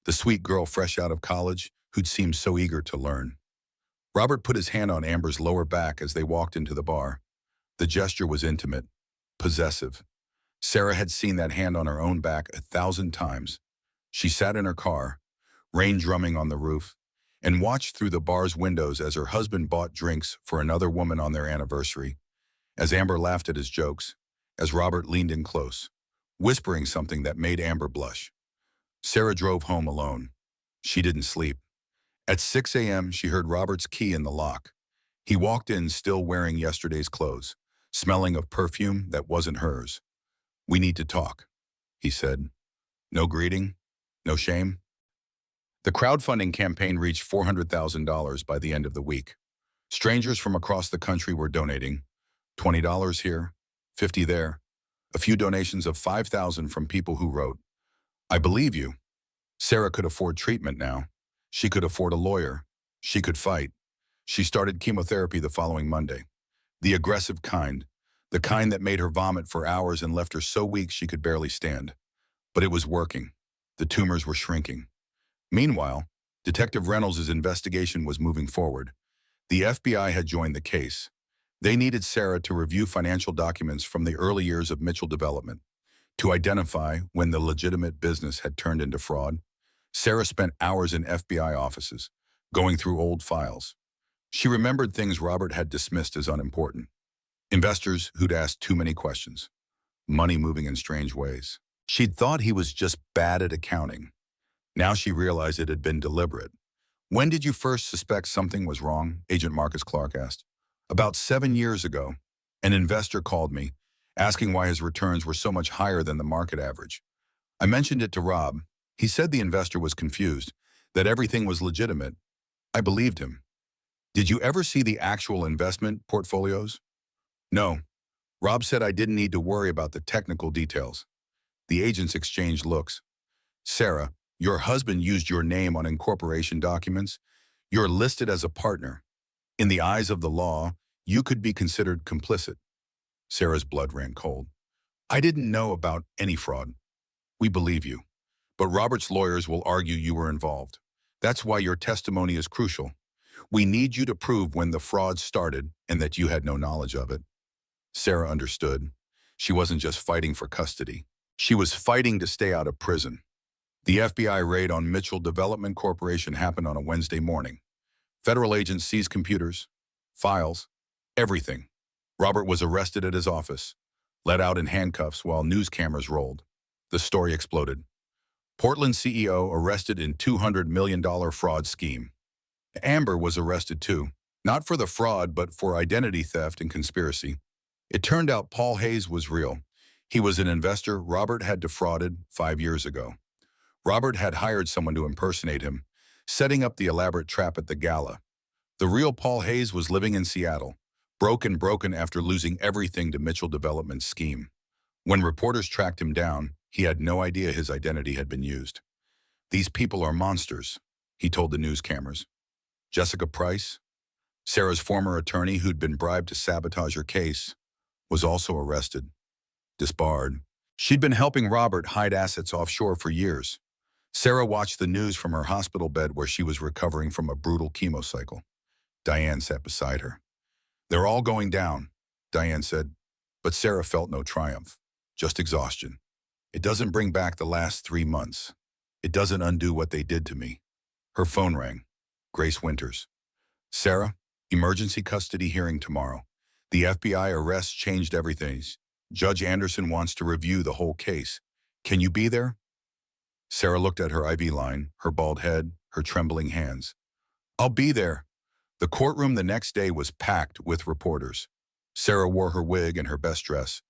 The sweet girl fresh out of college who'd seemed so eager to learn. Robert put his hand on Amber's lower back as they walked into the bar. The gesture was intimate, possessive. Sarah had seen that hand on her own back 1,000 times. She sat in her car, rain drumming on the roof, and watched through the bar's windows as her husband bought drinks for another woman on their anniversary, as Amber laughed at his jokes, as Robert leaned in close, whispering something that made Amber blush. Sarah drove home alone. She didn't sleep. At 6 a.m., she heard Robert's key in the lock. He walked in still wearing yesterday's clothes, smelling of perfume that wasn't hers. We need to talk, he said. No greeting, no shame. The crowdfunding campaign reached $400,000 by the end of the week. Strangers from across the country were donating. $20 here, $50 there. A few donations of $5,000 from people who wrote, I believe you. Sarah could afford treatment now. She could afford a lawyer. She could fight. She started chemotherapy the following Monday. The aggressive kind. The kind that made her vomit for hours and left her so weak she could barely stand. But it was working. The tumors were shrinking. Meanwhile, Detective Reynolds' investigation was moving forward. The FBI had joined the case. They needed Sarah to review financial documents from the early years of Mitchell development, to identify when the legitimate business had turned into fraud. Sarah spent hours in FBI offices, going through old files. She remembered things Robert had dismissed as unimportant. Investors who'd asked too many questions. Money moving in strange ways. She'd thought he was just bad at accounting. Now she realized it had been deliberate. "When did you first suspect something was wrong?" Agent Marcus Clark asked. "About 7 years ago. An investor called me, asking why his returns were so much higher than the market average. I mentioned it to Rob. He said the investor was confused, that everything was legitimate. I believed him." "Did you ever see the actual investment portfolios?" "No. Rob said I didn't need to worry about the technical details." The agents exchanged looks. "Sarah, your husband used your name on incorporation documents. You're listed as a partner. In the eyes of the law, you could be considered complicit." Sarah's blood ran cold. "I didn't know about any fraud." "We believe you. But Robert's lawyers will argue you were involved. That's why your testimony is crucial. We need you to prove when the fraud started and that you had no knowledge of it." Sarah understood. She wasn't just fighting for custody. She was fighting to stay out of prison. The FBI raid on Mitchell Development Corporation happened on a Wednesday morning. Federal agents seized computers, files, everything. Robert was arrested at his office, let out in handcuffs while news cameras rolled. The story exploded. Portland CEO arrested in $200 million fraud scheme. Amber was arrested too, not for the fraud but for identity theft and conspiracy. It turned out Paul Hayes was real. He was an investor Robert had defrauded 5 years ago. Robert had hired someone to impersonate him, setting up the elaborate trap at the gala. The real Paul Hayes was living in Seattle, broken after losing everything to Mitchell Development's scheme. When reporters tracked him down, he had no idea his identity had been used. "These people are monsters," he told the news cameras. Jessica Price, Sarah's former attorney who'd been bribed to sabotage her case, was also arrested, disbarred. She'd been helping Robert hide assets offshore for years. Sarah watched the news from her hospital bed where she was recovering from a brutal chemo cycle. Diane sat beside her. "They're all going down," Diane said, but Sarah felt no triumph, just exhaustion. "It doesn't bring back the last 3 months. It doesn't undo what they did to me." Her phone rang. Grace Winters. "Sarah, emergency custody hearing tomorrow. The FBI arrest changed everything. Judge Anderson wants to review the whole case. Can you be there?" Sarah looked at her IV line, her bald head, her trembling hands. "I'll be there." The courtroom the next day was packed with reporters. Sarah wore her wig and her best dress,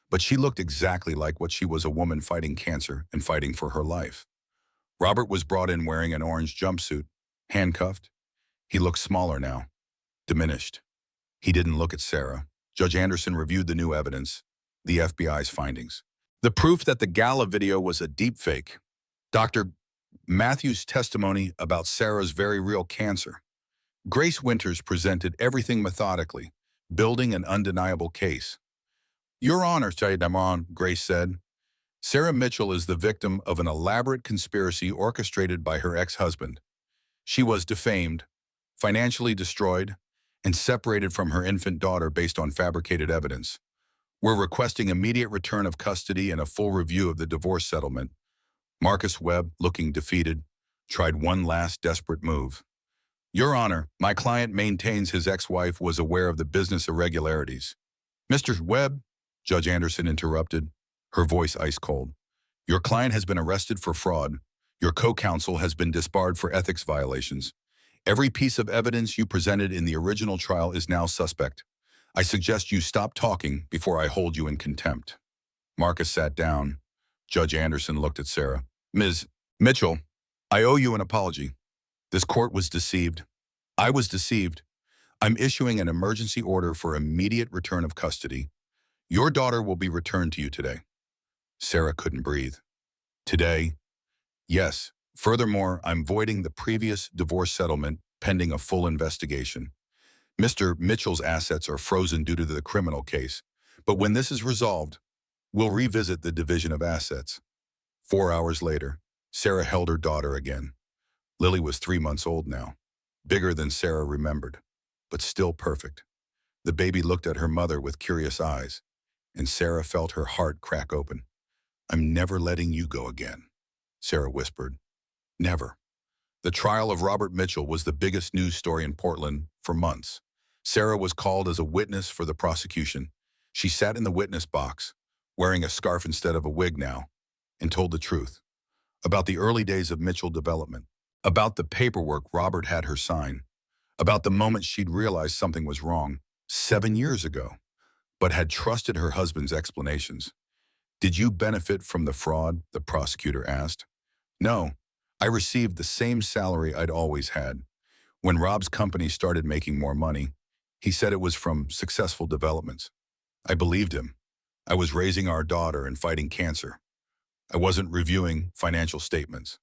but she looked exactly like what she was, a woman fighting cancer and fighting for her life. Robert was brought in wearing an orange jumpsuit, handcuffed. He looked smaller now, diminished. He didn't look at Sarah. Judge Anderson reviewed the new evidence, the FBI's findings. The proof that the gala video was a deepfake. Dr. Matthews' testimony about Sarah's very real cancer. Grace Winters presented everything methodically, building an undeniable case. "Your Honor," Grace said, "Sarah Mitchell is the victim of an elaborate conspiracy orchestrated by her ex-husband. She was defamed, financially destroyed, and separated from her infant daughter based on fabricated evidence. We're requesting immediate return of custody and a full review of the divorce settlement." Marcus Webb, looking defeated, tried one last desperate move. "Your Honor, my client maintains his ex-wife was aware of the business irregularities." "Mr. Webb," Judge Anderson interrupted, her voice ice cold. "Your client has been arrested for fraud. Your co-counsel has been disbarred for ethics violations. Every piece of evidence you presented in the original trial is now suspect. I suggest you stop talking before I hold you in contempt." Marcus sat down. Judge Anderson looked at Sarah. "Ms. Mitchell, I owe you an apology. This court was deceived. I was deceived. I'm issuing an emergency order for immediate return of custody. Your daughter will be returned to you today." Sarah couldn't breathe. "Today?" "Yes, Furthermore, I'm voiding the previous divorce settlement pending a full investigation. Mr. Mitchell's assets are frozen due to the criminal case, but when this is resolved, we'll revisit the division of assets. 4 hours later, Sarah held her daughter again. Lily was 3 months old now, bigger than Sarah remembered, but still perfect. The baby looked at her mother with curious eyes, and Sarah felt her heart crack open. "I'm never letting you go again," Sarah whispered. Never. The trial of Robert Mitchell was the biggest news story in Portland for months. Sarah was called as a witness for the prosecution. She sat in the witness box, wearing a scarf instead of a wig now, and told the truth about the early days of Mitchell development, about the paperwork Robert had her sign, about the moment she'd realized something was wrong 7 years ago, but had trusted her husband's explanations. "Did you benefit from the fraud?" the prosecutor asked. "No, I received the same salary I'd always had. When Rob's company started making more money, he said it was from successful developments. I believed him. I was raising our daughter and fighting cancer. I wasn't reviewing financial statements."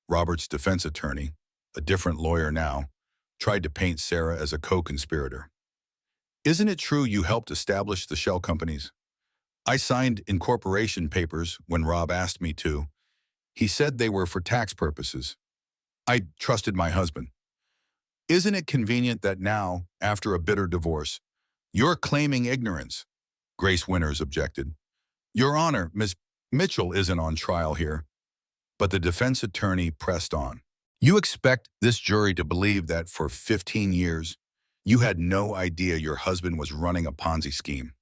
Robert's defense attorney, a different lawyer now, tried to paint Sarah as a co-conspirator. "Isn't it true you helped establish the shell companies? I signed incorporation papers when Rob asked me to. He said they were for tax purposes. I trusted my husband. Isn't it convenient that now, after a bitter divorce, you're claiming ignorance?" Grace Winters objected. "Your Honor, Ms. Mitchell isn't on trial here." But the defense attorney pressed on. "You expect this jury to believe that for 15 years, you had no idea your husband was running a Ponzi scheme?"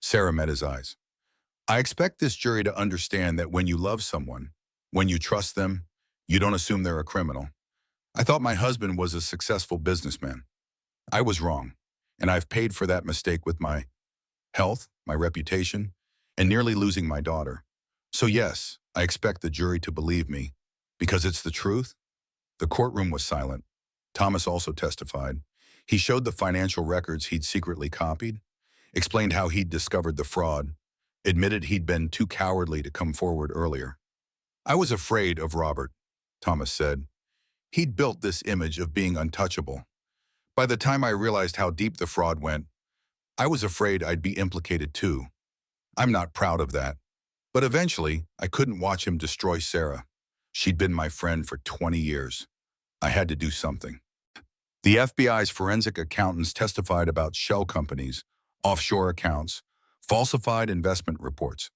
Sarah met his eyes. "I expect this jury to understand that when you love someone, when you trust them, you don't assume they're a criminal. I thought my husband was a successful businessman. I was wrong, and I've paid for that mistake with my health, my reputation, and nearly losing my daughter. So yes, I expect the jury to believe me, because it's the truth." The courtroom was silent. Thomas also testified. He showed the financial records he'd secretly copied, explained how he'd discovered the fraud, admitted he'd been too cowardly to come forward earlier. "I was afraid of Robert," Thomas said. "He'd built this image of being untouchable. By the time I realized how deep the fraud went, I was afraid I'd be implicated too. I'm not proud of that. But eventually, I couldn't watch him destroy Sarah. She'd been my friend for 20 years. I had to do something." The FBI's forensic accountants testified about shell companies, offshore accounts, falsified investment reports.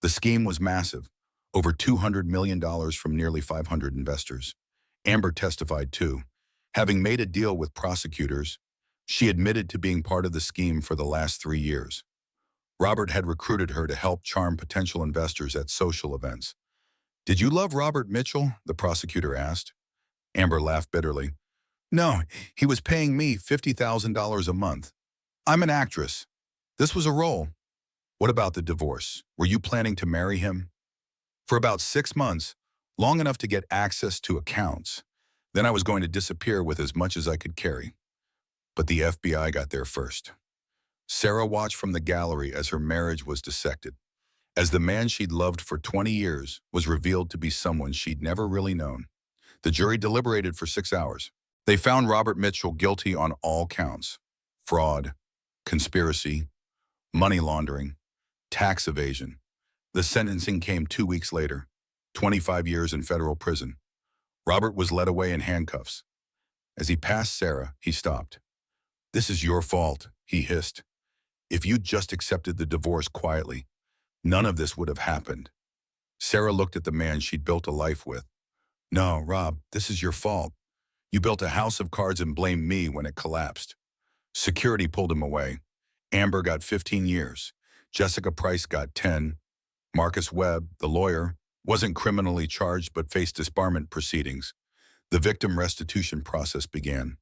The scheme was massive, over $200 million from nearly 500 investors. Amber testified too. Having made a deal with prosecutors, she admitted to being part of the scheme for the last 3 years. Robert had recruited her to help charm potential investors at social events. "Did you love Robert Mitchell?" the prosecutor asked. Amber laughed bitterly. "No, he was paying me $50,000 a month. I'm an actress. This was a role." "What about the divorce? Were you planning to marry him?" "For about 6 months, long enough to get access to accounts. Then I was going to disappear with as much as I could carry." But the FBI got there first. Sarah watched from the gallery as her marriage was dissected, as the man she'd loved for 20 years was revealed to be someone she'd never really known. The jury deliberated for 6 hours. They found Robert Mitchell guilty on all counts: fraud, conspiracy, money laundering, tax evasion. The sentencing came 2 weeks later, 25 years in federal prison. Robert was led away in handcuffs. As he passed Sarah, he stopped. "This is your fault," he hissed. "If you'd just accepted the divorce quietly, none of this would have happened." Sarah looked at the man she'd built a life with. "No, Rob, this is your fault. You built a house of cards and blamed me when it collapsed." Security pulled him away. Amber got 15 years. Jessica Price got 10. Marcus Webb, the lawyer, wasn't criminally charged but faced disbarment proceedings. The victim restitution process began.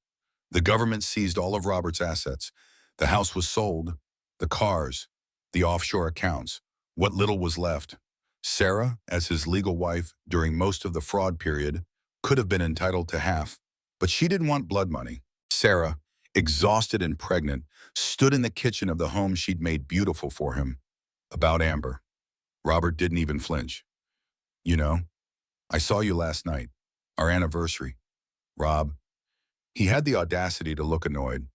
The government seized all of Robert's assets. The house was sold, the cars, the offshore accounts, what little was left. Sarah, as his legal wife during most of the fraud period, could have been entitled to half, but she didn't want blood money. Sarah, exhausted and pregnant, stood in the kitchen of the home she'd made beautiful for him. About Amber. Robert didn't even flinch. "You know, I saw you last night. Our anniversary. Rob. He had the audacity to look annoyed.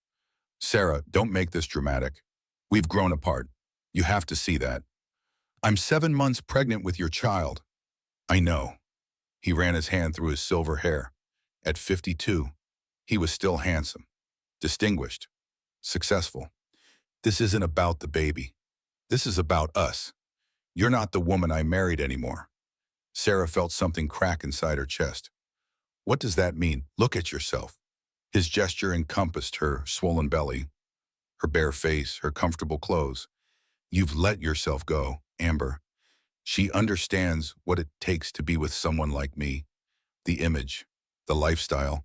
Sarah, don't make this dramatic. We've grown apart. You have to see that. I'm 7 months pregnant with your child. I know. He ran his hand through his silver hair. At 52, he was still handsome, distinguished, successful. This isn't about the baby. This is about us. You're not the woman I married anymore. Sarah felt something crack inside her chest. What does that mean? Look at yourself. His gesture encompassed her swollen belly, her bare face, her comfortable clothes. You've let yourself go, Amber. She understands what it takes to be with someone like me. The image, the lifestyle.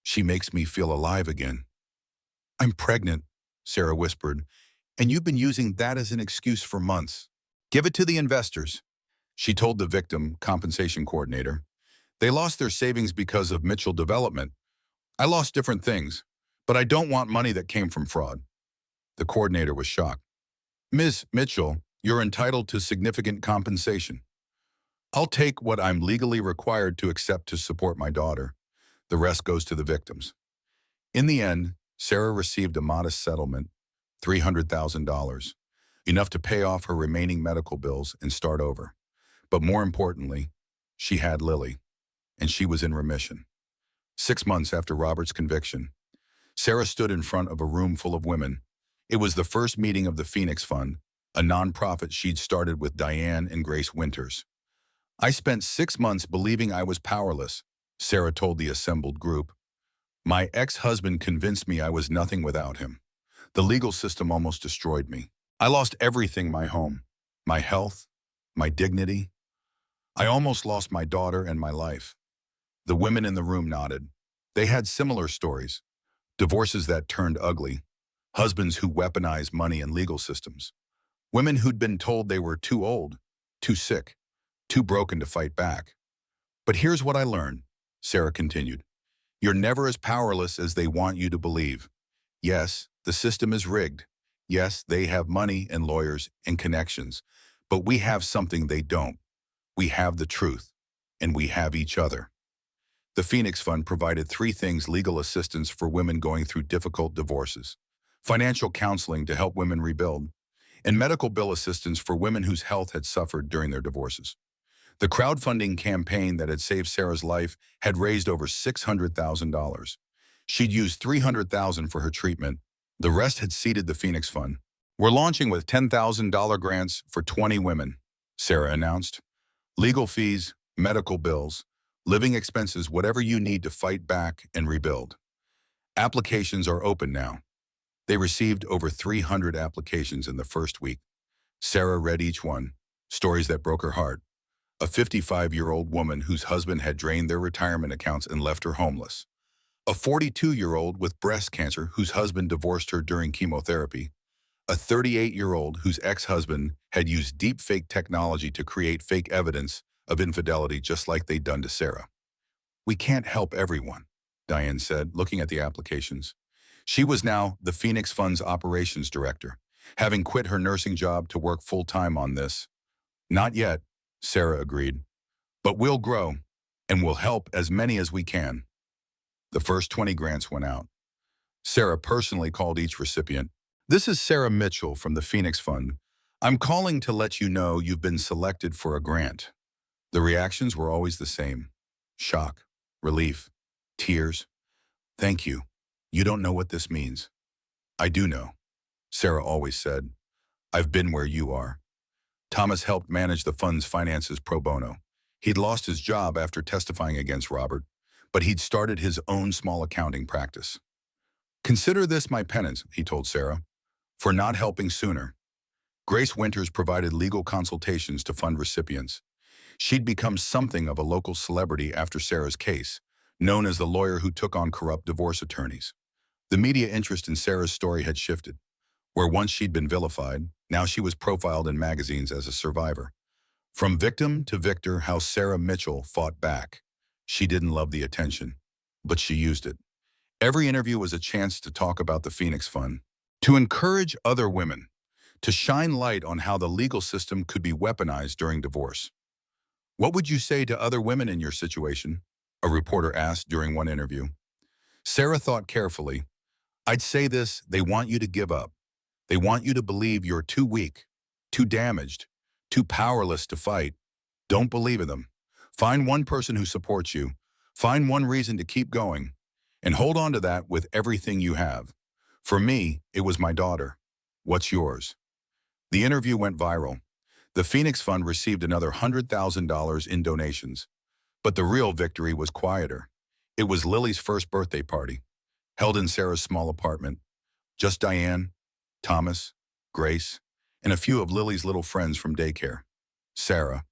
She makes me feel alive again. I'm pregnant, Sarah whispered, and you've been using that as an excuse for months. Give it to the investors, she told the victim compensation coordinator. They lost their savings because of Mitchell development. I lost different things, but I don't want money that came from fraud. The coordinator was shocked. Ms. Mitchell, you're entitled to significant compensation. I'll take what I'm legally required to accept to support my daughter. The rest goes to the victims. In the end, Sarah received a modest settlement, $300,000, enough to pay off her remaining medical bills and start over. But more importantly, she had Lily, and she was in remission. 6 months after Robert's conviction, Sarah stood in front of a room full of women. It was the first meeting of the Phoenix Fund, a nonprofit she'd started with Diane and Grace Winters. I spent 6 months believing I was powerless, Sarah told the assembled group. My ex-husband convinced me I was nothing without him. The legal system almost destroyed me. I lost everything: my home, my health, my dignity. I almost lost my daughter and my life. The women in the room nodded. They had similar stories. Divorces that turned ugly. Husbands who weaponized money and legal systems. Women who'd been told they were too old, too sick, too broken to fight back. But here's what I learned, Sarah continued. You're never as powerless as they want you to believe. Yes, the system is rigged. Yes, they have money and lawyers and connections. But we have something they don't. We have the truth, and we have each other. The Phoenix Fund provided 3 things: legal assistance for women going through difficult divorces, financial counseling to help women rebuild, and medical bill assistance for women whose health had suffered during their divorces. The crowdfunding campaign that had saved Sarah's life had raised over $600,000. She'd used $300,000 for her treatment. The rest had seeded the Phoenix Fund. We're launching with $10,000 grants for 20 women, Sarah announced. Legal fees, medical bills, living expenses, whatever you need to fight back and rebuild. Applications are open now. They received over 300 applications in the first week. Sarah read each one, stories that broke her heart. A 55-year-old woman whose husband had drained their retirement accounts and left her homeless. A 42-year-old with breast cancer whose husband divorced her during chemotherapy. A 38-year-old whose ex-husband had used deep-fake technology to create fake evidence of infidelity just like they'd done to Sarah. We can't help everyone, Diane said, looking at the applications. She was now the Phoenix Fund's operations director, having quit her nursing job to work full-time on this. Not yet, Sarah agreed. But we'll grow, and we'll help as many as we can. The first 20 grants went out. Sarah personally called each recipient. This is Sarah Mitchell from the Phoenix Fund. I'm calling to let you know you've been selected for a grant. The reactions were always the same. Shock, relief, tears. Thank you. You don't know what this means. I do know, Sarah always said. I've been where you are. Thomas helped manage the fund's finances pro bono. He'd lost his job after testifying against Robert, but he'd started his own small accounting practice. Consider this my penance, he told Sarah, for not helping sooner. Grace Winters provided legal consultations to fund recipients. She'd become something of a local celebrity after Sarah's case, known as the lawyer who took on corrupt divorce attorneys. The media interest in Sarah's story had shifted. Where once she'd been vilified, now she was profiled in magazines as a survivor. From victim to victor, how Sarah Mitchell fought back. She didn't love the attention, but she used it. Every interview was a chance to talk about the Phoenix Fund, to encourage other women, to shine light on how the legal system could be weaponized during divorce. What would you say to other women in your situation? A reporter asked during one interview. Sarah thought carefully. I'd say this: they want you to give up. They want you to believe you're too weak, too damaged, too powerless to fight. Don't believe in them. Find one person who supports you. Find one reason to keep going. And hold on to that with everything you have. For me, it was my daughter. What's yours? The interview went viral. The Phoenix Fund received another $100,000 in donations. But the real victory was quieter. It was Lily's first birthday party, held in Sarah's small apartment. Just Diane, Thomas, Grace, and a few of Lily's little friends from daycare. Sarah,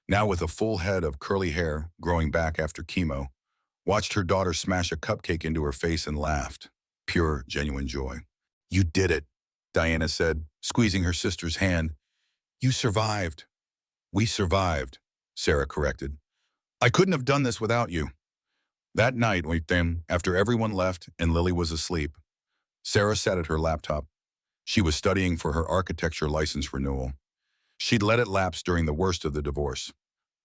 now with a full head of curly hair growing back after chemo, watched her daughter smash a cupcake into her face and laughed. Pure, genuine joy. You did it, Diana said, squeezing her sister's hand. You survived. We survived, Sarah corrected. I couldn't have done this without you. That night, after everyone left and Lily was asleep, Sarah sat at her laptop. She was studying for her architecture license renewal. She'd let it lapse during the worst of the divorce,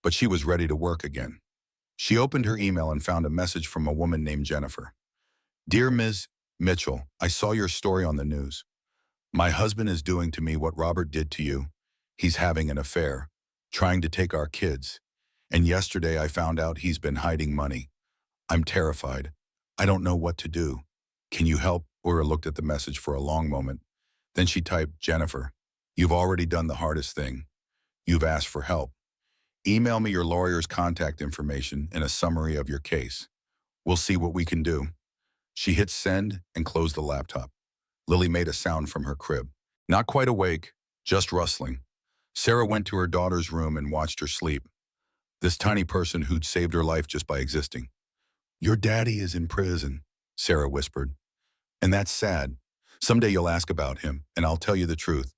but she was ready to work again. She opened her email and found a message from a woman named Jennifer. Dear Ms. Mitchell, I saw your story on the news. My husband is doing to me what Robert did to you. He's having an affair, trying to take our kids. And yesterday I found out he's been hiding money. I'm terrified. I don't know what to do. Can you help? Laura looked at the message for a long moment. Then she typed, Jennifer, you've already done the hardest thing. You've asked for help. Email me your lawyer's contact information and a summary of your case. We'll see what we can do. She hit send and closed the laptop. Lily made a sound from her crib. Not quite awake, just rustling. Sarah went to her daughter's room and watched her sleep. This tiny person who'd saved her life just by existing. Your daddy is in prison, Sarah whispered. And that's sad. Someday you'll ask about him, and I'll tell you the truth.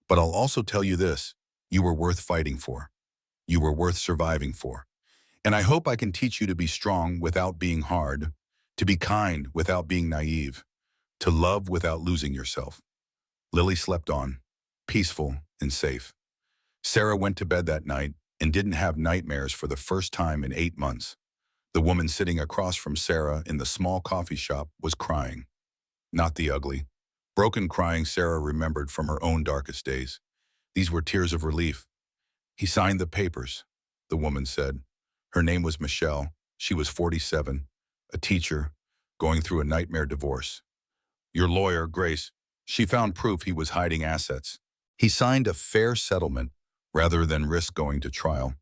But I'll also tell you this: you were worth fighting for. You were worth surviving for. And I hope I can teach you to be strong without being hard, to be kind without being naive, to love without losing yourself. Lily slept on, peaceful and safe. Sarah went to bed that night and didn't have nightmares for the first time in 8 months. The woman sitting across from Sarah in the small coffee shop was crying. Not the ugly, broken crying Sarah remembered from her own darkest days. These were tears of relief. He signed the papers, the woman said. Her name was Michelle. She was 47, a teacher, going through a nightmare divorce. Your lawyer, Grace, she found proof he was hiding assets. He signed a fair settlement rather than risk going to trial.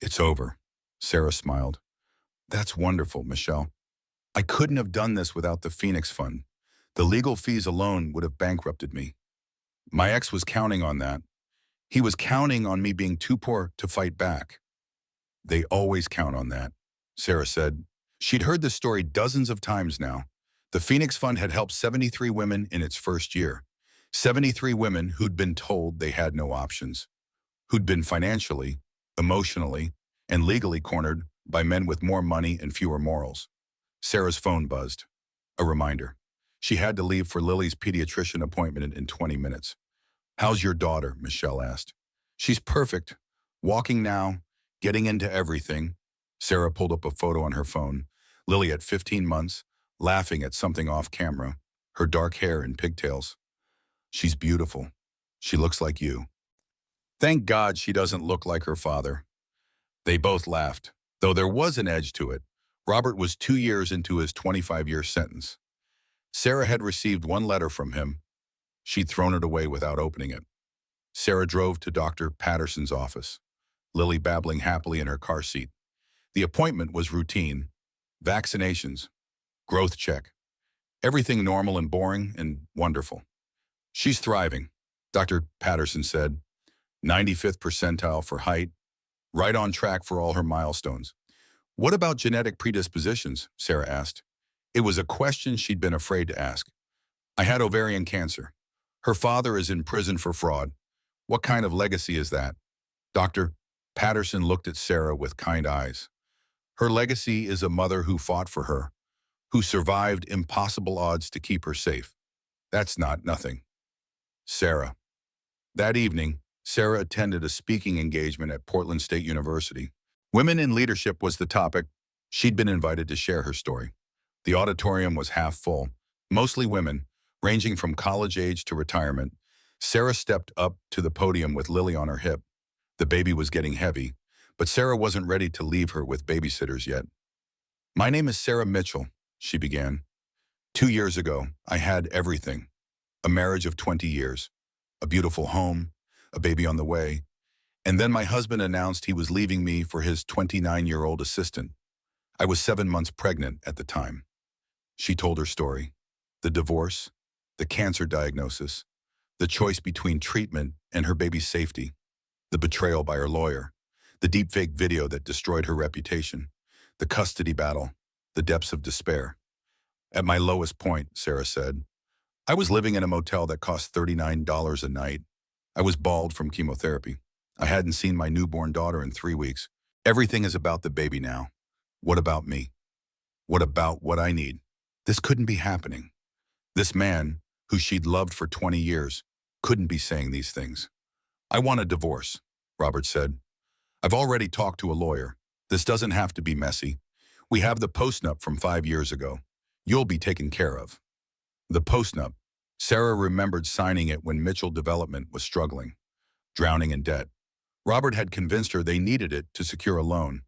It's over, Sarah smiled. That's wonderful, Michelle. I couldn't have done this without the Phoenix Fund. The legal fees alone would have bankrupted me. My ex was counting on that. He was counting on me being too poor to fight back. They always count on that, Sarah said. She'd heard this story dozens of times now. The Phoenix Fund had helped 73 women in its first year. 73 women who'd been told they had no options, who'd been financially, emotionally, and legally cornered by men with more money and fewer morals. Sarah's phone buzzed. A reminder. She had to leave for Lily's pediatrician appointment in 20 minutes. How's your daughter? Michelle asked. She's perfect. Walking now, getting into everything. Sarah pulled up a photo on her phone. Lily at 15 months, laughing at something off camera, her dark hair in pigtails. She's beautiful. She looks like you. Thank God she doesn't look like her father. They both laughed, though there was an edge to it. Robert was 2 years into his 25-year sentence. Sarah had received one letter from him. She'd thrown it away without opening it. Sarah drove to Dr. Patterson's office, Lily babbling happily in her car seat. The appointment was routine. Vaccinations, growth check, everything normal and boring and wonderful. She's thriving, Dr. Patterson said. 95th percentile for height, right on track for all her milestones. What about genetic predispositions? Sarah asked. It was a question she'd been afraid to ask. I had ovarian cancer. Her father is in prison for fraud. What kind of legacy is that? Dr. Patterson looked at Sarah with kind eyes. Her legacy is a mother who fought for her, who survived impossible odds to keep her safe. That's not nothing. Sarah. That evening, Sarah attended a speaking engagement at Portland State University. Women in leadership was the topic. She'd been invited to share her story. The auditorium was half full, mostly women, ranging from college age to retirement. Sarah stepped up to the podium with Lily on her hip. The baby was getting heavy, but Sarah wasn't ready to leave her with babysitters yet. "My name is Sarah Mitchell," she began. "2 years ago, I had everything. A marriage of 20 years, a beautiful home, a baby on the way, and then my husband announced he was leaving me for his 29-year-old assistant. I was 7 months pregnant at the time." She told her story. The divorce, the cancer diagnosis, the choice between treatment and her baby's safety, the betrayal by her lawyer, the deepfake video that destroyed her reputation, the custody battle, the depths of despair. "At my lowest point," Sarah said, "I was living in a motel that cost $39 a night. I was bald from chemotherapy. I hadn't seen my newborn daughter in 3 weeks. Everything is about the baby now. What about me? What about what I need? This couldn't be happening." This man, who she'd loved for 20 years, couldn't be saying these things. "I want a divorce," Robert said. "I've already talked to a lawyer. This doesn't have to be messy. We have the postnup from 5 years ago. You'll be taken care of." The postnup. Sarah remembered signing it when Mitchell Development was struggling, drowning in debt. Robert had convinced her they needed it to secure a loan.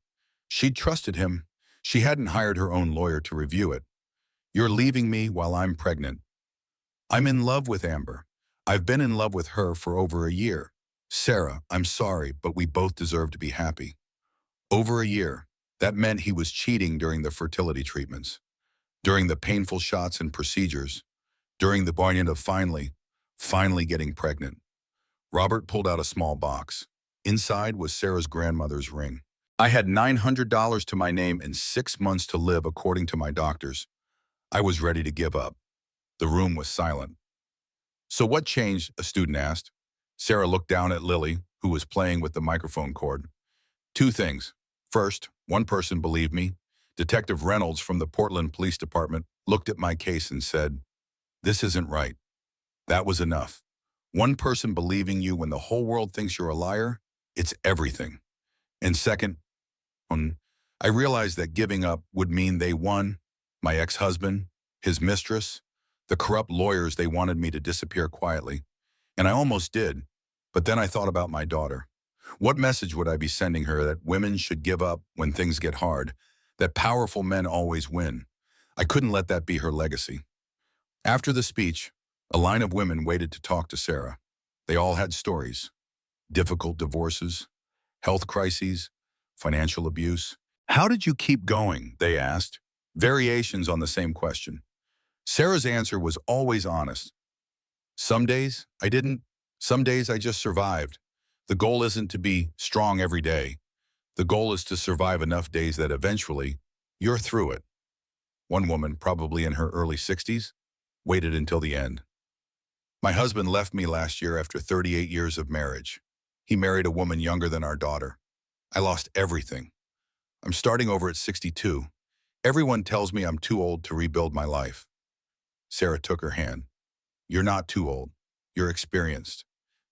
She'd trusted him. She hadn't hired her own lawyer to review it. "You're leaving me while I'm pregnant. I'm in love with Amber. I've been in love with her for over a year. Sarah, I'm sorry, but we both deserve to be happy." Over a year. That meant he was cheating during the fertility treatments, during the painful shots and procedures, during the poignant of finally getting pregnant. Robert pulled out a small box. Inside was Sarah's grandmother's ring. "I had $900 to my name and 6 months to live according to my doctors. I was ready to give up." The room was silent. "So what changed?" a student asked. Sarah looked down at Lily, who was playing with the microphone cord. "Two things. First, one person believed me. Detective Reynolds from the Portland Police Department looked at my case and said, 'This isn't right.' That was enough. One person believing you when the whole world thinks you're a liar, it's everything. And second, I realized that giving up would mean they won, my ex-husband, his mistress, the corrupt lawyers. They wanted me to disappear quietly. And I almost did. But then I thought about my daughter. What message would I be sending her that women should give up when things get hard, that powerful men always win? I couldn't let that be her legacy." After the speech, a line of women waited to talk to Sarah. They all had stories. Difficult divorces, health crises, financial abuse. "How did you keep going?" they asked. Variations on the same question. Sarah's answer was always honest. "Some days I didn't. Some days I just survived. The goal isn't to be strong every day. The goal is to survive enough days that eventually you're through it." One woman, probably in her early 60s, waited until the end. "My husband left me last year after 38 years of marriage. He married a woman younger than our daughter. I lost everything. I'm starting over at 62. Everyone tells me I'm too old to rebuild my life." Sarah took her hand. "You're not too old. You're experienced.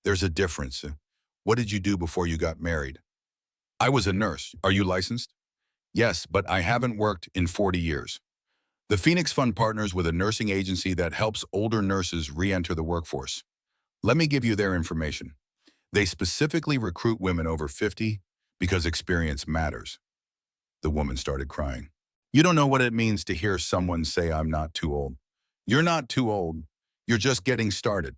There's a difference. What did you do before you got married?" "I was a nurse. Are you licensed?" "Yes, but I haven't worked in 40 years. The Phoenix Fund partners with a nursing agency that helps older nurses re-enter the workforce. Let me give you their information. They specifically recruit women over 50 because experience matters." The woman started crying. "You don't know what it means to hear someone say I'm not too old. You're not too old. You're just getting started."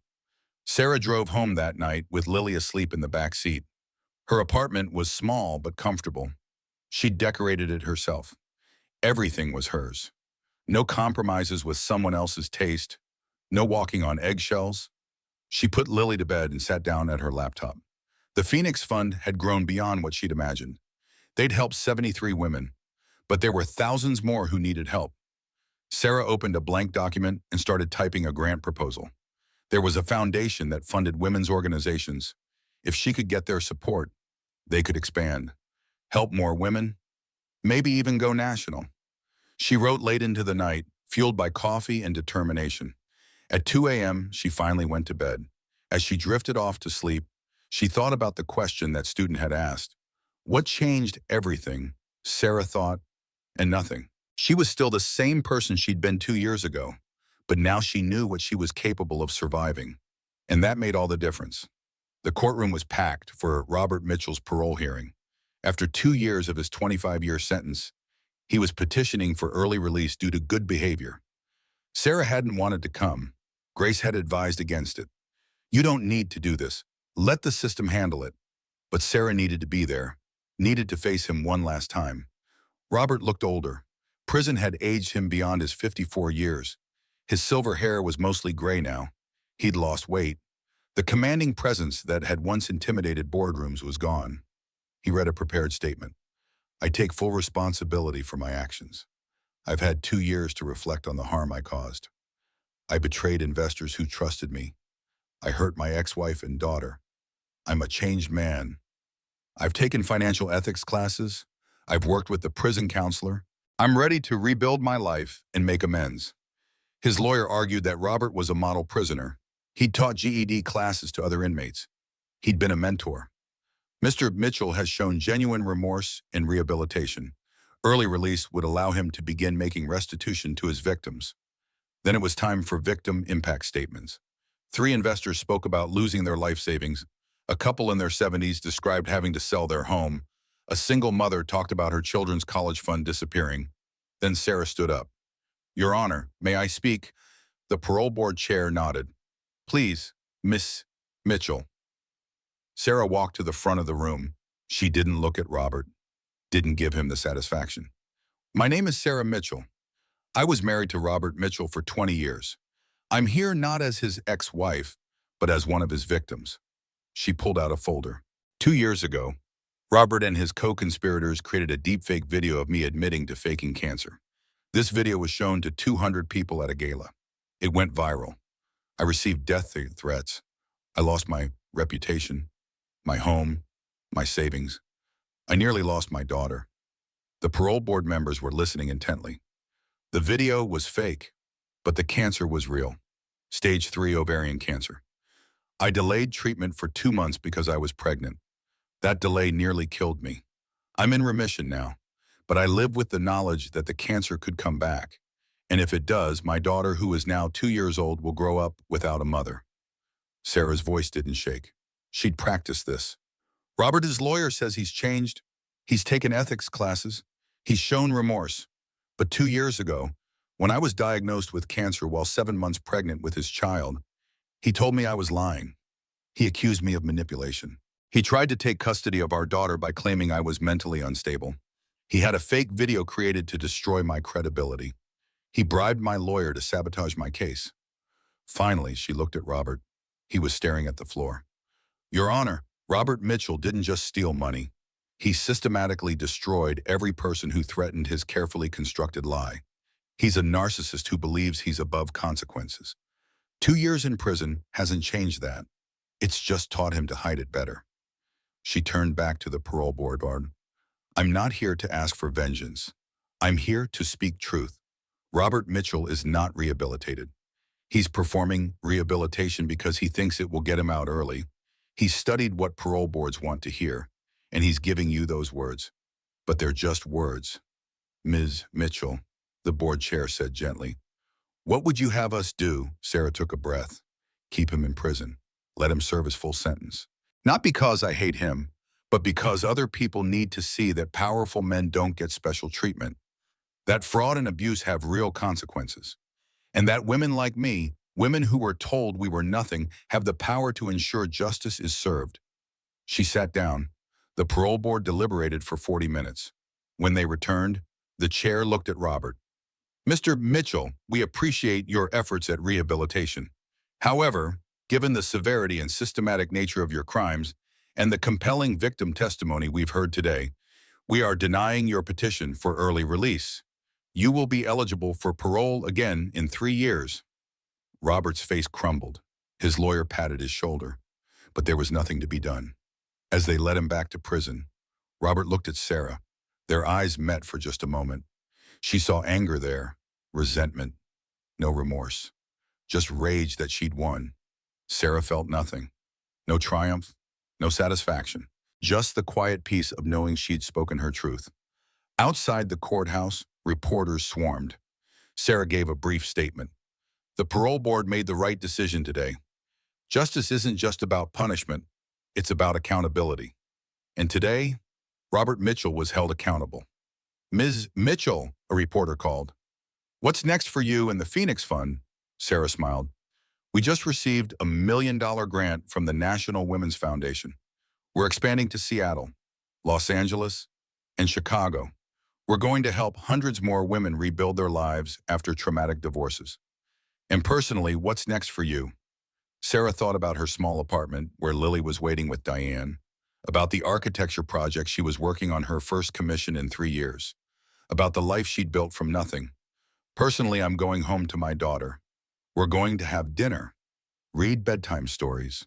Sarah drove home that night with Lily asleep in the back seat. Her apartment was small but comfortable. She'd decorated it herself. Everything was hers. No compromises with someone else's taste. No walking on eggshells. She put Lily to bed and sat down at her laptop. The Phoenix Fund had grown beyond what she'd imagined. They'd helped 73 women, but there were thousands more who needed help. Sarah opened a blank document and started typing a grant proposal. There was a foundation that funded women's organizations. If she could get their support, they could expand, help more women, maybe even go national. She wrote late into the night, fueled by coffee and determination. At 2 a.m., she finally went to bed. As she drifted off to sleep, she thought about the question that student had asked. What changed everything? Sarah thought, and nothing. She was still the same person she'd been 2 years ago, but now she knew what she was capable of surviving. And that made all the difference. The courtroom was packed for Robert Mitchell's parole hearing. After 2 years of his 25-year sentence, he was petitioning for early release due to good behavior. Sarah hadn't wanted to come. Grace had advised against it. You don't need to do this. Let the system handle it. But Sarah needed to be there, needed to face him one last time. Robert looked older. Prison had aged him beyond his 54 years. His silver hair was mostly gray now. He'd lost weight. The commanding presence that had once intimidated boardrooms was gone. He read a prepared statement. I take full responsibility for my actions. I've had 2 years to reflect on the harm I caused. I betrayed investors who trusted me. I hurt my ex-wife and daughter. I'm a changed man. I've taken financial ethics classes. I've worked with the prison counselor. I'm ready to rebuild my life and make amends. His lawyer argued that Robert was a model prisoner. He'd taught GED classes to other inmates. He'd been a mentor. Mr. Mitchell has shown genuine remorse and rehabilitation. Early release would allow him to begin making restitution to his victims. Then it was time for victim impact statements. 3 investors spoke about losing their life savings. A couple in their 70s described having to sell their home. A single mother talked about her children's college fund disappearing. Then Sarah stood up. Your Honor, may I speak? The parole board chair nodded. Please, Miss Mitchell. Sarah walked to the front of the room. She didn't look at Robert, didn't give him the satisfaction. My name is Sarah Mitchell. I was married to Robert Mitchell for 20 years. I'm here not as his ex-wife, but as one of his victims. She pulled out a folder. 2 years ago, Robert and his co-conspirators created a deepfake video of me admitting to faking cancer. This video was shown to 200 people at a gala. It went viral. I received death threats. I lost my reputation, my home, my savings. I nearly lost my daughter. The parole board members were listening intently. The video was fake, but the cancer was real. Stage 3 ovarian cancer. I delayed treatment for 2 months because I was pregnant. That delay nearly killed me. I'm in remission now, but I live with the knowledge that the cancer could come back. And if it does, my daughter, who is now 2 years old, will grow up without a mother. Sarah's voice didn't shake. She'd practiced this. Robert, his lawyer, says he's changed. He's taken ethics classes. He's shown remorse. But 2 years ago, when I was diagnosed with cancer while 7 months pregnant with his child, he told me I was lying. He accused me of manipulation. He tried to take custody of our daughter by claiming I was mentally unstable. He had a fake video created to destroy my credibility. He bribed my lawyer to sabotage my case. Finally, she looked at Robert. He was staring at the floor. Your Honor, Robert Mitchell didn't just steal money. He systematically destroyed every person who threatened his carefully constructed lie. He's a narcissist who believes he's above consequences. 2 years in prison hasn't changed that. It's just taught him to hide it better. She turned back to the parole board. I'm not here to ask for vengeance. I'm here to speak truth. Robert Mitchell is not rehabilitated. He's performing rehabilitation because he thinks it will get him out early. He's studied what parole boards want to hear, and he's giving you those words. But they're just words. Ms. Mitchell, the board chair said gently. What would you have us do? Sarah took a breath. Keep him in prison. Let him serve his full sentence. Not because I hate him, but because other people need to see that powerful men don't get special treatment, that fraud and abuse have real consequences, and that women like me, women who were told we were nothing, have the power to ensure justice is served. She sat down. The parole board deliberated for 40 minutes. When they returned, the chair looked at Robert. Mr. Mitchell, we appreciate your efforts at rehabilitation. However, given the severity and systematic nature of your crimes and the compelling victim testimony we've heard today, we are denying your petition for early release. You will be eligible for parole again in 3 years. Robert's face crumbled. His lawyer patted his shoulder, but there was nothing to be done. As they led him back to prison, Robert looked at Sarah. Their eyes met for just a moment. She saw anger there, resentment, no remorse, just rage that she'd won. Sarah felt nothing. No triumph, no satisfaction. just the quiet peace of knowing she'd spoken her truth. Outside the courthouse, reporters swarmed. Sarah gave a brief statement. The parole board made the right decision today. Justice isn't just about punishment, it's about accountability. And today, Robert Mitchell was held accountable. Ms. Mitchell, a reporter called. What's next for you and the Phoenix Fund? Sarah smiled. We just received a $1 million grant from the National Women's Foundation. We're expanding to Seattle, Los Angeles, and Chicago. We're going to help hundreds more women rebuild their lives after traumatic divorces. And personally, what's next for you? Sarah thought about her small apartment where Lily was waiting with Diane, about the architecture project she was working on, her first commission in 3 years, about the life she'd built from nothing. Personally, I'm going home to my daughter. We're going to have dinner, read bedtime stories,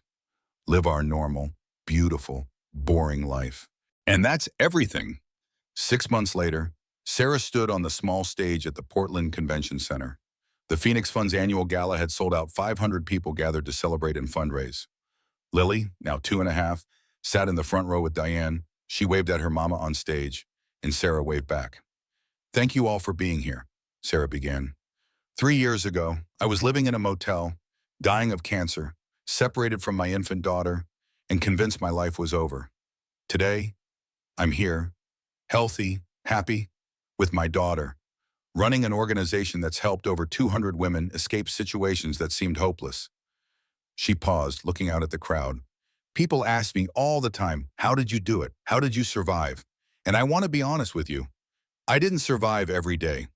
live our normal, beautiful, boring life. And that's everything. 6 months later, Sarah stood on the small stage at the Portland Convention Center. The Phoenix Fund's annual gala had sold out. 500 people gathered to celebrate and fundraise. Lily, now 2.5, sat in the front row with Diane. She waved at her mama on stage, and Sarah waved back. Thank you all for being here, Sarah began. 3 years ago, I was living in a motel, dying of cancer, separated from my infant daughter, and convinced my life was over. Today, I'm here, healthy, happy, with my daughter, running an organization that's helped over 200 women escape situations that seemed hopeless. She paused, looking out at the crowd. People ask me all the time, how did you do it? How did you survive? And I want to be honest with you. I didn't survive every day.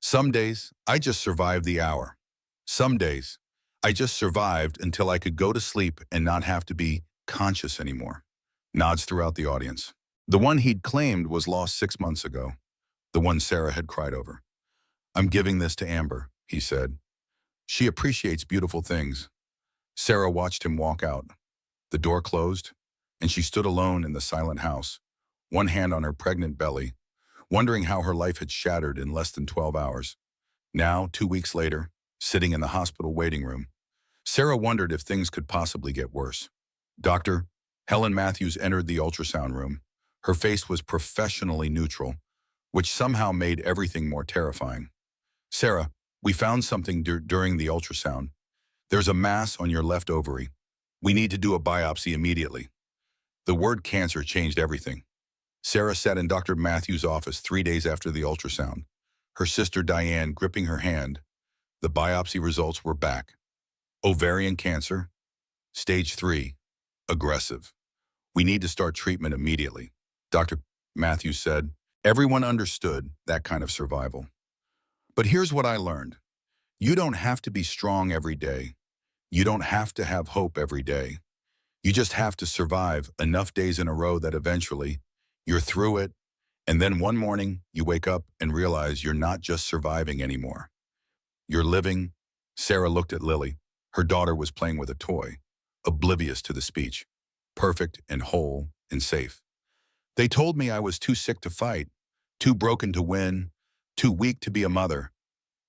Some days, I just survived the hour. Some days, I just survived until I could go to sleep and not have to be conscious anymore. Nods throughout the audience. The one he'd claimed was lost 6 months ago. The one Sarah had cried over. I'm giving this to Amber, he said. She appreciates beautiful things. Sarah watched him walk out. The door closed, and she stood alone in the silent house, one hand on her pregnant belly, wondering how her life had shattered in less than 12 hours. Now, 2 weeks later, sitting in the hospital waiting room, Sarah wondered if things could possibly get worse. Dr. Helen Matthews entered the ultrasound room. Her face was professionally neutral, which somehow made everything more terrifying. Sarah, we found something during the ultrasound. There's a mass on your left ovary. We need to do a biopsy immediately. The word cancer changed everything. Sarah sat in Dr. Matthews' office 3 days after the ultrasound, her sister Diane gripping her hand. The biopsy results were back. Ovarian cancer, stage 3, aggressive. We need to start treatment immediately, Dr. Matthews said. Everyone understood that kind of survival. But here's what I learned. You don't have to be strong every day. You don't have to have hope every day. You just have to survive enough days in a row that eventually you're through it, and then one morning you wake up and realize you're not just surviving anymore. You're living. Sarah looked at Lily. Her daughter was playing with a toy, oblivious to the speech, perfect and whole and safe. They told me I was too sick to fight, too broken to win, too weak to be a mother.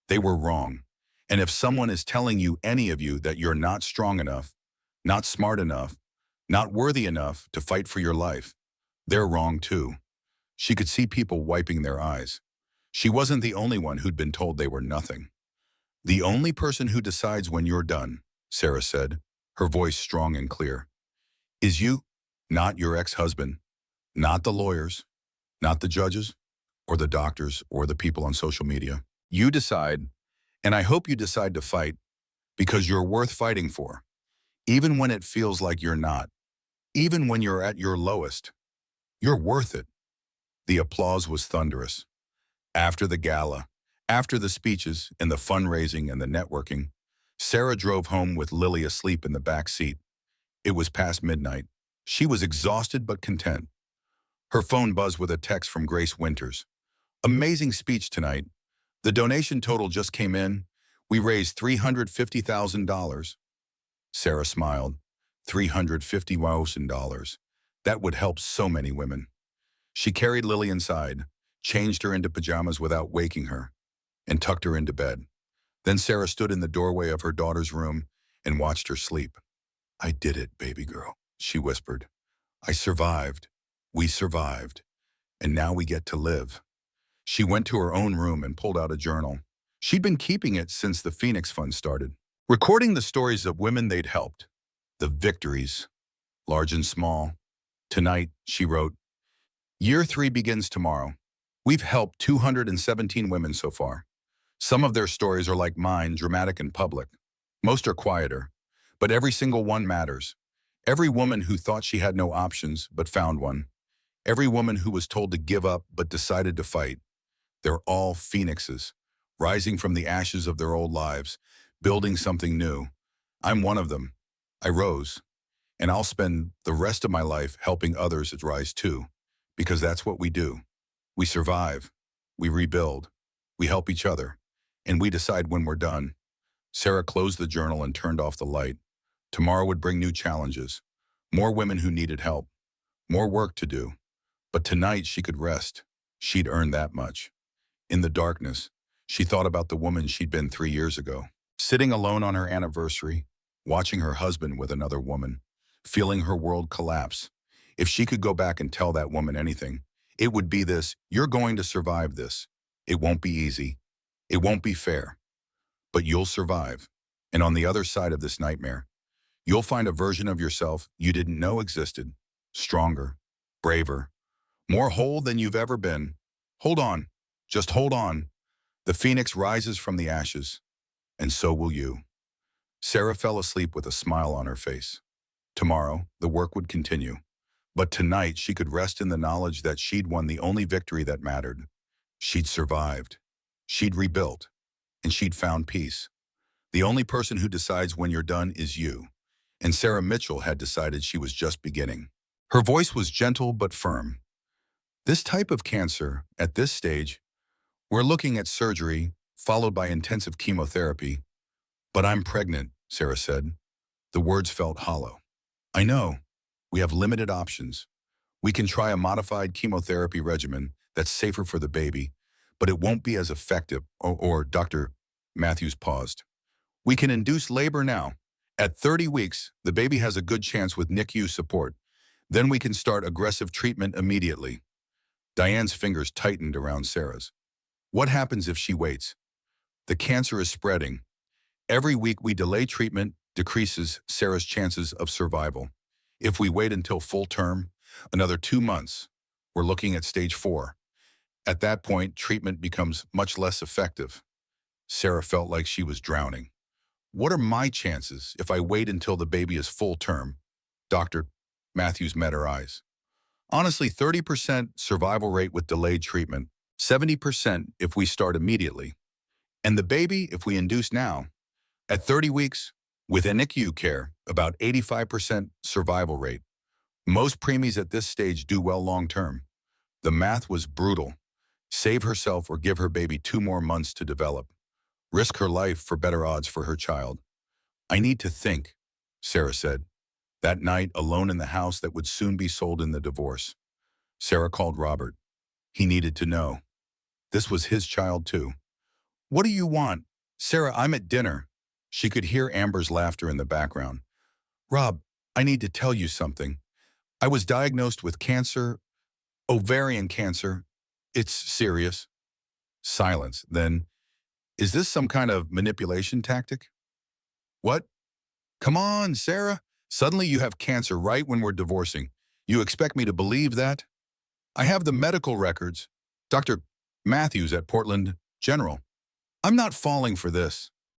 They were wrong. And if someone is telling you, any of you, that you're not strong enough, not smart enough, not worthy enough to fight for your life, they're wrong too. She could see people wiping their eyes. She wasn't the only one who'd been told they were nothing. The only person who decides when you're done, Sarah said, her voice strong and clear, is you, not your ex-husband, not the lawyers, not the judges, or the doctors, or the people on social media. You decide, and I hope you decide to fight, because you're worth fighting for, even when it feels like you're not, even when you're at your lowest. You're worth it. The applause was thunderous. After the gala, after the speeches and the fundraising and the networking, Sarah drove home with Lily asleep in the back seat. It was past midnight. She was exhausted but content. Her phone buzzed with a text from Grace Winters. Amazing speech tonight. The donation total just came in. We raised $350,000. Sarah smiled. $350,000. That would help so many women. She carried Lily inside, changed her into pajamas without waking her, and tucked her into bed. Then Sarah stood in the doorway of her daughter's room and watched her sleep. I did it, baby girl, she whispered. I survived. We survived, and now we get to live. She went to her own room and pulled out a journal. She'd been keeping it since the Phoenix Fund started, recording the stories of women they'd helped, the victories, large and small. Tonight, she wrote, Year 3 begins tomorrow. We've helped 217 women so far. Some of their stories are like mine, dramatic and public. Most are quieter, but every single one matters. Every woman who thought she had no options but found one. Every woman who was told to give up but decided to fight. They're all phoenixes, rising from the ashes of their old lives, building something new. I'm one of them. I rose, and I'll spend the rest of my life helping others rise too, because that's what we do. We survive, we rebuild, we help each other, and we decide when we're done. Sarah closed the journal and turned off the light. Tomorrow would bring new challenges, more women who needed help, more work to do. But tonight she could rest. She'd earned that much. In the darkness, she thought about the woman she'd been 3 years ago, sitting alone on her anniversary, watching her husband with another woman, feeling her world collapse. If she could go back and tell that woman anything, it would be this: you're going to survive this. It won't be easy. It won't be fair. But you'll survive. And on the other side of this nightmare, you'll find a version of yourself you didn't know existed, stronger, braver, more whole than you've ever been. Hold on. Just hold on. The phoenix rises from the ashes, and so will you. Sarah fell asleep with a smile on her face. Tomorrow, the work would continue. But tonight, she could rest in the knowledge that she'd won the only victory that mattered. She'd survived. She'd rebuilt. And she'd found peace. The only person who decides when you're done is you. And Sarah Mitchell had decided she was just beginning. Her voice was gentle but firm. This type of cancer, at this stage, we're looking at surgery, followed by intensive chemotherapy. But I'm pregnant, Sarah said. The words felt hollow. I know. We have limited options. We can try a modified chemotherapy regimen that's safer for the baby, but it won't be as effective. Or Dr. Matthews paused. We can induce labor now. At 30 weeks, the baby has a good chance with NICU support. Then we can start aggressive treatment immediately. Diane's fingers tightened around Sarah's. What happens if she waits? The cancer is spreading. Every week we delay treatment decreases Sarah's chances of survival. If we wait until full term, another 2 months, we're looking at stage 4. At that point, treatment becomes much less effective. Sarah felt like she was drowning. What are my chances if I wait until the baby is full term? Dr. Matthews met her eyes. Honestly, 30% survival rate with delayed treatment, 70% if we start immediately. And the baby, if we induce now, at 30 weeks, with NICU care, about 85% survival rate. Most preemies at this stage do well long term. The math was brutal. Save herself or give her baby 2 more months to develop. Risk her life for better odds for her child. I need to think, Sarah said. That night, alone in the house that would soon be sold in the divorce, Sarah called Robert. He needed to know. This was his child too. What do you want? Sarah, I'm at dinner. She could hear Amber's laughter in the background. Rob, I need to tell you something. I was diagnosed with cancer, ovarian cancer. It's serious. Silence. Then, is this some kind of manipulation tactic? What? Come on, Sarah. Suddenly you have cancer right when we're divorcing. You expect me to believe that? I have the medical records. Dr. Matthews at Portland General. I'm not falling for this.